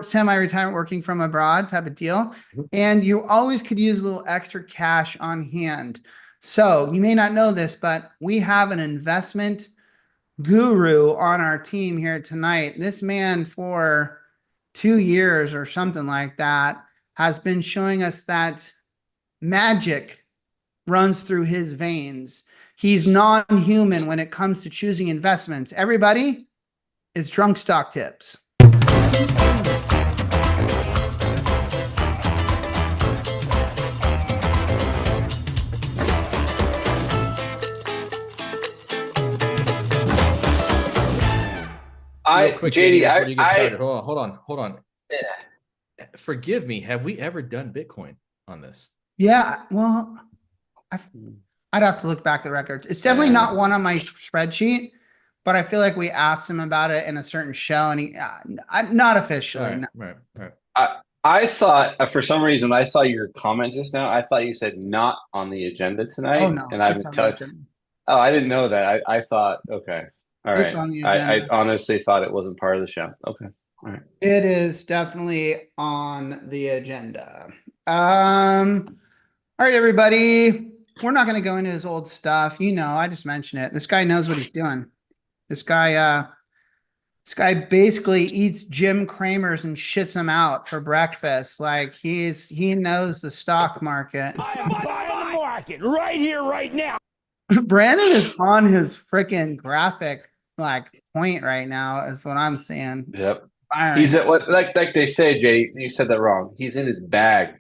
semi-retirement, working from abroad type of deal. And you always could use a little extra cash on hand. So you may not know this, but we have an investment guru on our team here tonight. This man for 2 years or something like that has been showing us that magic runs through his veins. He's non-human when it comes to choosing investments. Everybody, it's Drunk Stock Tips. Real quick, JD, before you get started, hold on. Forgive me. Have we ever done Bitcoin on this? Yeah, well, I'd have to look back at the records. It's definitely not one on my spreadsheet, but I feel like we asked him about it in a certain show, and he not officially. No. Right. I thought for some reason I saw your comment just now. I thought you said not on the agenda tonight. Oh no, and I've it's been on the agenda. Oh, I didn't know that. I thought okay, all It's right. on the I agenda. honestly thought it wasn't part of the show. Okay, all right. It is definitely on the agenda. All right, everybody. We're not going to go into his old stuff. I just mentioned it. This guy knows what he's doing. This guy basically eats Jim Cramers and shits them out for breakfast. Like he knows the stock market. I am buying the market right here, right now. Brandon is on his freaking graphic point right now, is what I'm saying. Yep. Firing. He's at what like they say, Jay. You said that wrong. He's in his bag.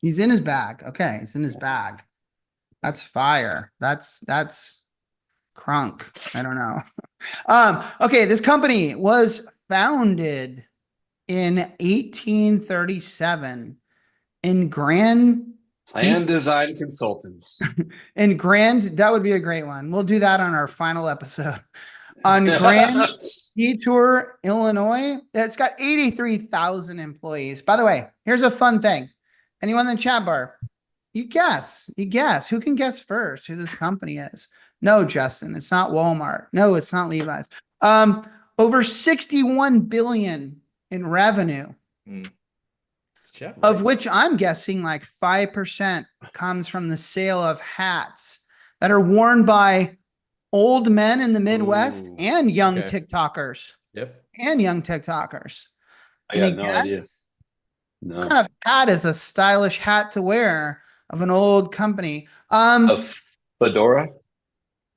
He's in his bag. Okay, he's in his bag. That's fire. That's crunk. I don't know. Okay, this company was founded in 1837 in Plan Design Consultants. that would be a great one. We'll do that on our final episode. on Grand Detour, Illinois. It's got 83,000 employees. By the way, here's a fun thing. Anyone in the chat bar, you guess. Who can guess first who this company is? No, Justin, it's not Walmart. No, it's not Levi's. Over 61 billion in revenue, of which I'm guessing like 5% comes from the sale of hats that are worn by old men in the Midwest and young TikTokers. Yep. And young TikTokers. I got no idea. No. What kind of hat is a stylish hat to wear of an old company? A fedora?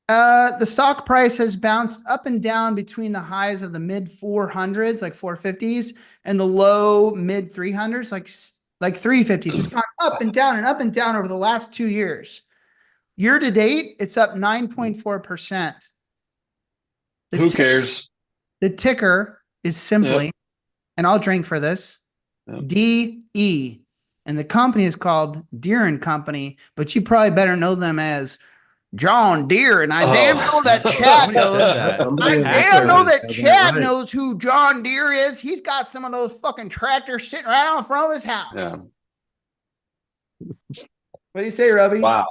The stock price has bounced up and down between the highs of the mid 400s, like 450s, and the low mid 300s, like 350s. It's gone up and down over the last 2 years. Year to date, it's up 9.4%. Who cares? The ticker is simply, and I'll drink for this, DE. And the company is called Deere and Company, but you probably better know them as John Deere. And I damn know that Chad knows. I damn know that Chad knows who John Deere is. He's got some of those fucking tractors sitting right out in front of his house. Yeah. What do you say, Robbie? Wow.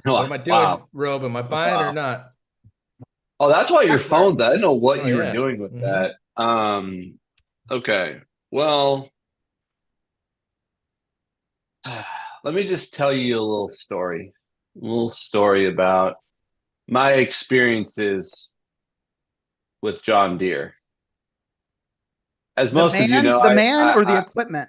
What am I doing, Rob? Am I buying or not? Oh, that's why your phone's. I didn't know what you were doing with that. Okay. Well, let me just tell you a little story. About my experiences with John Deere. As most of you know, the man or the equipment?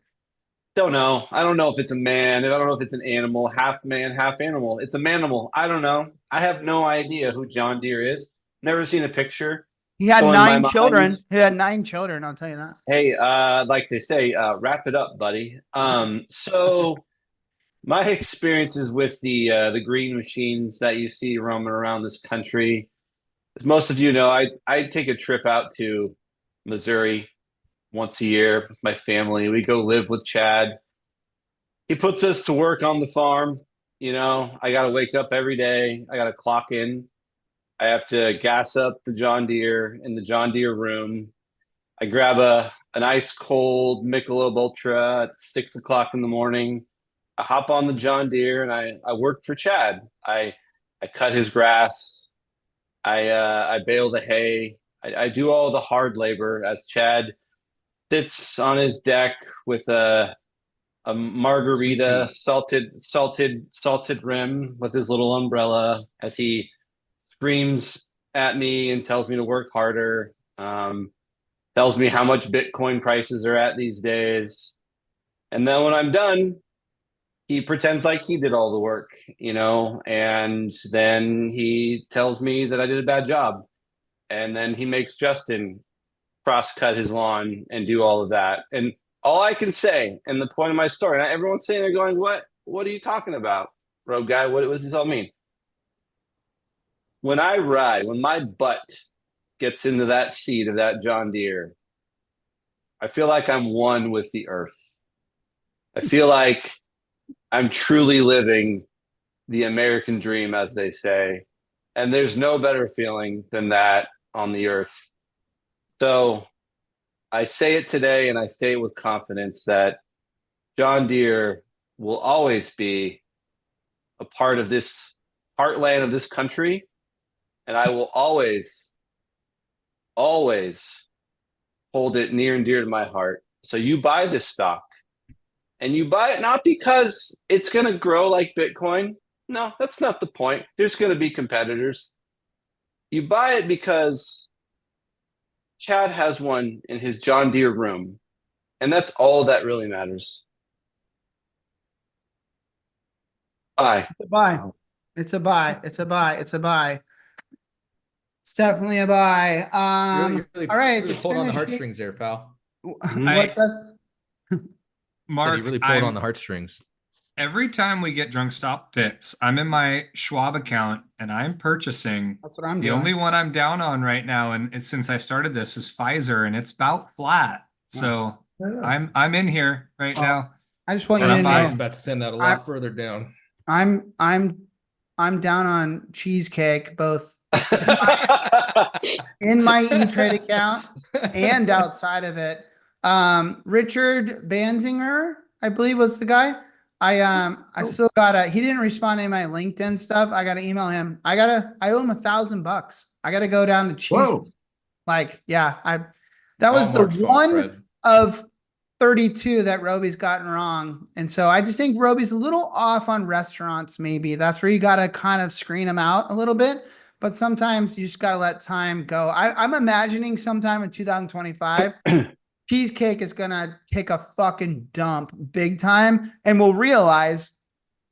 Don't know. I don't know if it's a man. I don't know if it's an animal, half man, half animal. It's a manimal. I don't know. I have no idea who John Deere is. Never seen a picture. He had 9 children. He had 9 children. I'll tell you that. Hey, like they say, wrap it up, buddy. So my experiences with the green machines that you see roaming around this country, as most of you know, I take a trip out to Missouri once a year with my family. We go live with Chad. He puts us to work on the farm. You know, I got to wake up every day. I got to clock in. I have to gas up the John Deere in the John Deere room. I grab an ice cold Michelob Ultra at 6 o'clock in the morning. I hop on the John Deere and I work for Chad. I cut his grass. I bale the hay. I do all the hard labor as Chad sits on his deck with a margarita salted rim with his little umbrella as he screams at me and tells me to work harder. Tells me how much Bitcoin prices are at these days. And then when I'm done, he pretends like he did all the work, you know, and then he tells me that I did a bad job. And then he makes Justin cross-cut his lawn and do all of that. And all I can say, and the point of my story, and everyone's saying, they're going, what are you talking about, road guy? What does this all mean? When my butt gets into that seat of that John Deere, I feel like I'm one with the earth. I feel like I'm truly living the American dream, as they say. And there's no better feeling than that on the earth. So I say it today, and I say it with confidence, that John Deere will always be a part of this heartland of this country. And I will always hold it near and dear to my heart. So you buy this stock, and you buy it not because it's going to grow like Bitcoin. No, that's not the point. There's going to be competitors. You buy it because Chad has one in his John Deere room, and that's all that really matters. Buy. It's a buy. It's a buy. It's a buy. It's a buy. It's definitely a buy. Really, all right. really pulled on the heartstrings there, pal. What, Justin? Mark, you really pulled on the heartstrings. Every time we get drunk stop tips, I'm in my Schwab account and I'm purchasing. That's what I'm doing. The only one I'm down on right now, and it's since I started this, is Pfizer, and it's about flat. So I'm in here right now. I just want you to know. I was about to send that a lot further down. I'm down on cheesecake, both in my E-Trade account and outside of it. Richard Banzinger, I believe was the guy. I still gotta, he didn't respond to my LinkedIn stuff. I gotta email him. I owe him $1,000. I gotta go down to cheese. Whoa. That was the Walmart's fault, one Fred. of 32 that Roby's gotten wrong. And so I just think Roby's a little off on restaurants. Maybe that's where you got to kind of screen them out a little bit, but sometimes you just got to let time go. I'm imagining sometime in 2025, cheesecake is going to take a fucking dump big time. And we'll realize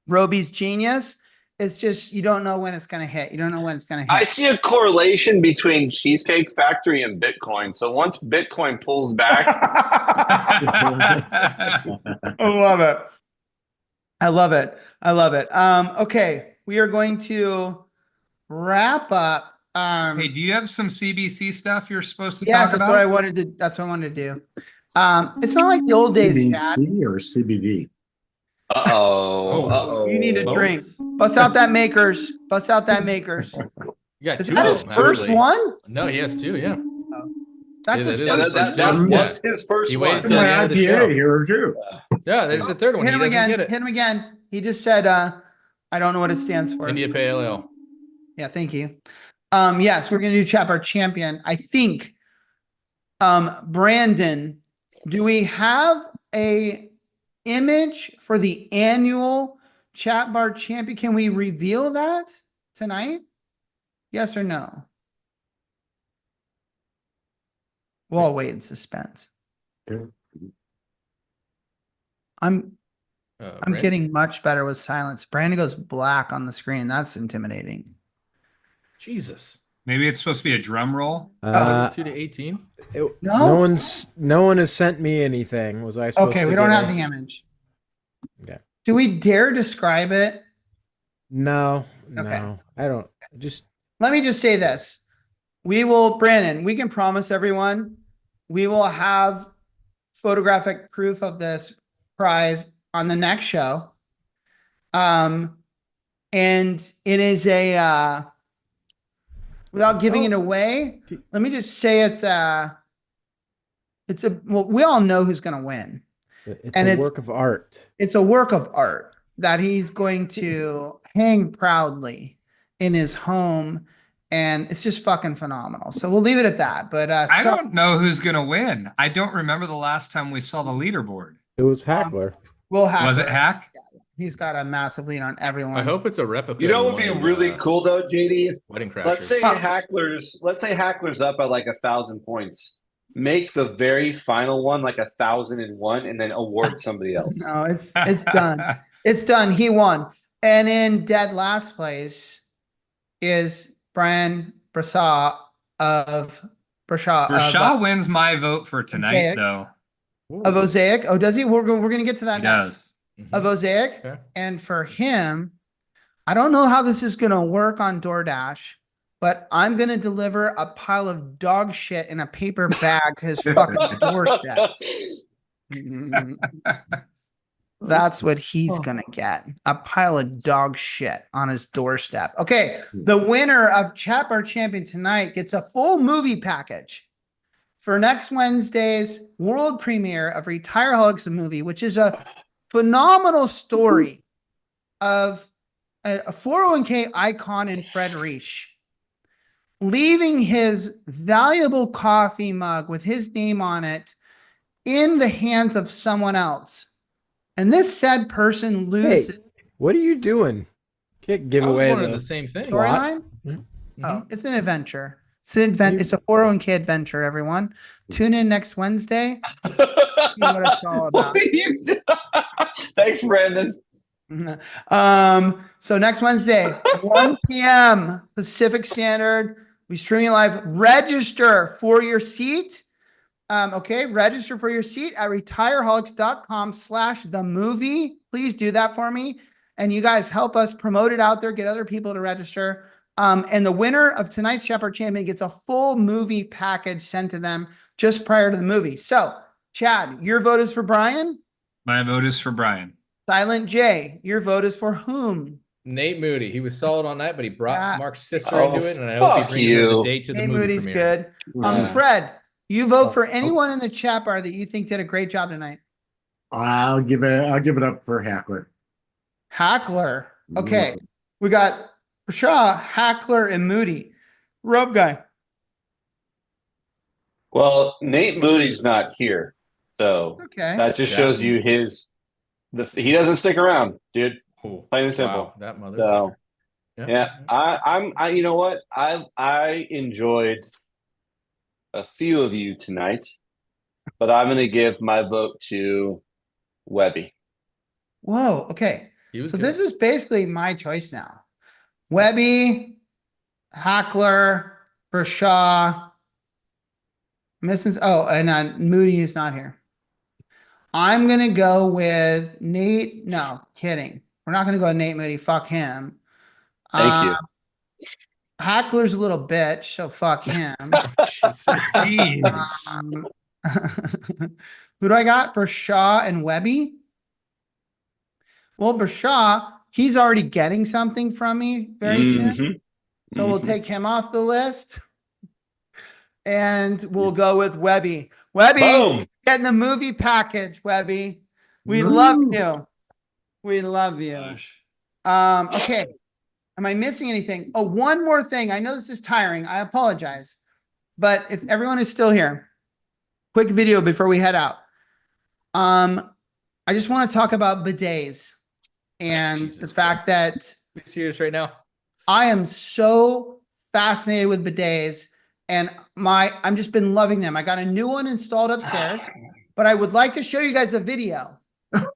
Roby's genius. It's just, you don't know when it's going to hit. You don't know when it's going to hit. I see a correlation between Cheesecake Factory and Bitcoin. So once Bitcoin pulls back, I love it. I love it. I love it. Okay. We are going to wrap up. Hey, do you have some CBC stuff you're supposed to Yes, talk that's about? what I wanted to, that's what I wanted to do. It's not like the old days, Chad. CBC or CBD? You need a drink. Bust out that Makers. Bust out that Makers. You got Is two that of his them, first actually. one? No, he has two. Yeah. That's Yeah, his that is first his one. first one. That's his first He one. waited till the My end of the show. IPA here too. Yeah, there's the third one. Hit He him doesn't again. get it. Hit him again. He just said, I don't know what it stands for. India Pale Ale. Yeah, thank you. Yes, we're gonna do Chap Our Champion. I think, Brandon, do we have a image for the annual Chat Bar Champion? Can we reveal that tonight? Yes or no? We'll all wait in suspense. I'm Brandon? getting much better with silence. Brandon goes black on the screen. That's intimidating. Jesus. Maybe it's supposed to be a drum roll. 2 to 18. No? No one has sent me anything. Was I supposed Okay, to we don't get have a- the image. Okay. Do we dare describe it? No, Okay. no, I don't. Just Let me just say this. We will, Brandon, we can promise everyone, we will have photographic proof of this prize on the next show. And it is without giving it away, let me just say well, we all know who's going to win. it's And a it's- work of art. It's a work of art that he's going to hang proudly in his home. And it's just fucking phenomenal. So we'll leave it at that. But I don't know who's going to win. I don't remember the last time we saw the leaderboard. It was Hackler. we'll have Was it Hack? He's got a massive lead on everyone. I hope it's a replica. You know of what would be one of, really cool though, JD? Wedding Crashers. Let's say Hackler's up at like 1,000 points. Make the very final one like 1,001 and then award somebody else. No, it's done. It's done. He won. And in dead last place is Brian Brashaw of Rashaw wins my vote for tonight, Mosaic. though. of Osaic. Oh, does he? We're going to get to that He next. does. Of Osaic. Okay. And for him, I don't know how this is going to work on DoorDash, but I'm going to deliver a pile of dog shit in a paper bag to his fucking doorstep. That's what he's going to get. A pile of dog shit on his doorstep. Okay. The winner of Chat Bar Champion tonight gets a full movie package for next Wednesday's world premiere of Retireholics, the movie, which is a phenomenal story of a 401k icon in Fred Reich leaving his valuable coffee mug with his name on it in the hands of someone else. And this said person loses. Hey, what are you doing? Can't give I was away wondering the the same thing. Storyline? Mhm. Oh, it's an adventure. It's an it's a 401k adventure, everyone. Tune in next Wednesday. See what it's all about. What are you doing? Thanks, Brandon. So next Wednesday, 1 p.m. Pacific Standard, we streaming live. Register for your seat. Register for your seat at retireholics.com/the-movie. Please do that for me. And you guys help us promote it out there, get other people to register. And the winner of tonight's Chat Bar Champion gets a full movie package sent to them just prior to the movie. So, Chad, your vote is for Brian. My vote is for Brian. Silent J, your vote is for whom? Nate Moody. He was solid all night, but he brought Mark's sister Oh, into it, and I hope he fuck brings her as a you. date to the Nate movie Moody's premiere. good. Fred, you vote for anyone in the chat bar that you think did a great job tonight. I'll give it up for Hackler. Hackler. Okay. We got Shaw, Hackler, and Moody. Rope guy. Well, Nate Moody's not here, so Okay. that just shows you he doesn't stick around, dude. Oh, Plain and simple. wow, that mother. So I you know what? I enjoyed a few of you tonight, but I'm gonna give my vote to Webby. Whoa. Okay. So this is basically my choice now. Webby, Hackler, Bershaw. Missing. Oh, and Moody is not here. I'm gonna go with Nate. No, kidding. We're not gonna go with Nate Moody. Fuck him. Thank you. Hackler's a little bitch, so fuck him. Who do I got? Bershaw and Webby. Well, Bershaw, he's already getting something from me very soon. So we'll take him off the list. And we'll go with Webby. Webby, getting the movie package, Webby. We love you. We love you. Okay. Am I missing anything? Oh, one more thing. I know this is tiring. I apologize. But if everyone is still here, quick video before we head out. I just want to talk about bidets and the fact that Are you serious right now? I am so fascinated with bidets, and I'm just been loving them. I got a new one installed upstairs, but I would like to show you guys a video. Not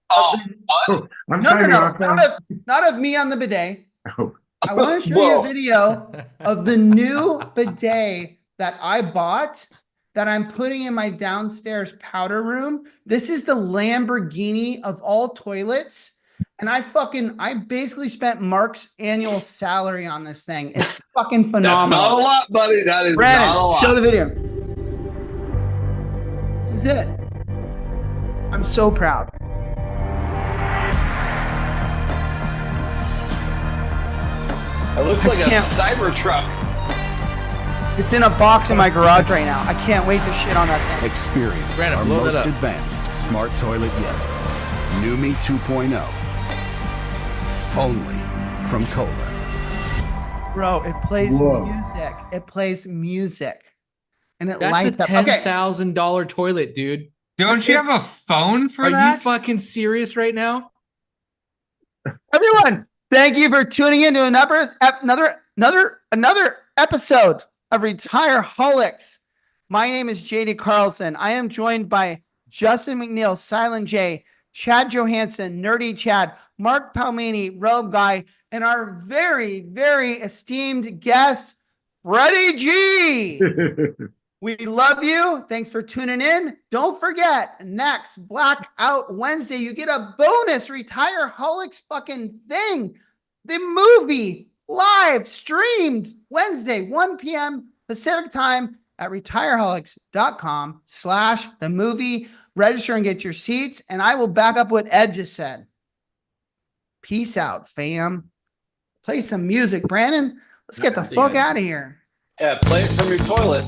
of me on the bidet. I want to show you a video of the new bidet that I bought that I'm putting in my downstairs powder room. This is the Lamborghini of all toilets. And I basically spent Mark's annual salary on this thing. It's fucking phenomenal. That's not a lot, buddy. That is Brandon, not a lot. show the video. This is it. I'm so proud. It looks like a Cybertruck. It's in a box in my garage right now. I can't wait to shit on that thing. Experience Brandon, our load it most up. advanced smart toilet yet. Numi 2.0. Only from Kohler. Bro, it plays Whoa. music. It plays music. And it That's lights a up. Okay. $10,000 toilet, dude. Don't you have a phone for Are that? you fucking serious right now? Everyone, thank you for tuning in to another episode of Retireholics. My name is JD Carlson. I am joined by Justin McNeil, Silent J, Chad Johansson, Nerdy Chad, Mark Palmini, Robe Guy, and our very, very esteemed guest, Freddie G. We love you. Thanks for tuning in. Don't forget, next Blackout Wednesday, you get a bonus Retireholics fucking thing. The movie live streamed Wednesday, 1 p.m. Pacific time at retireholics.com/the movie. Register and get your seats. And I will back up what Ed just said. Peace out, fam. Play some music, Brandon. Let's get the fuck out of here. Yeah, play it from your toilet.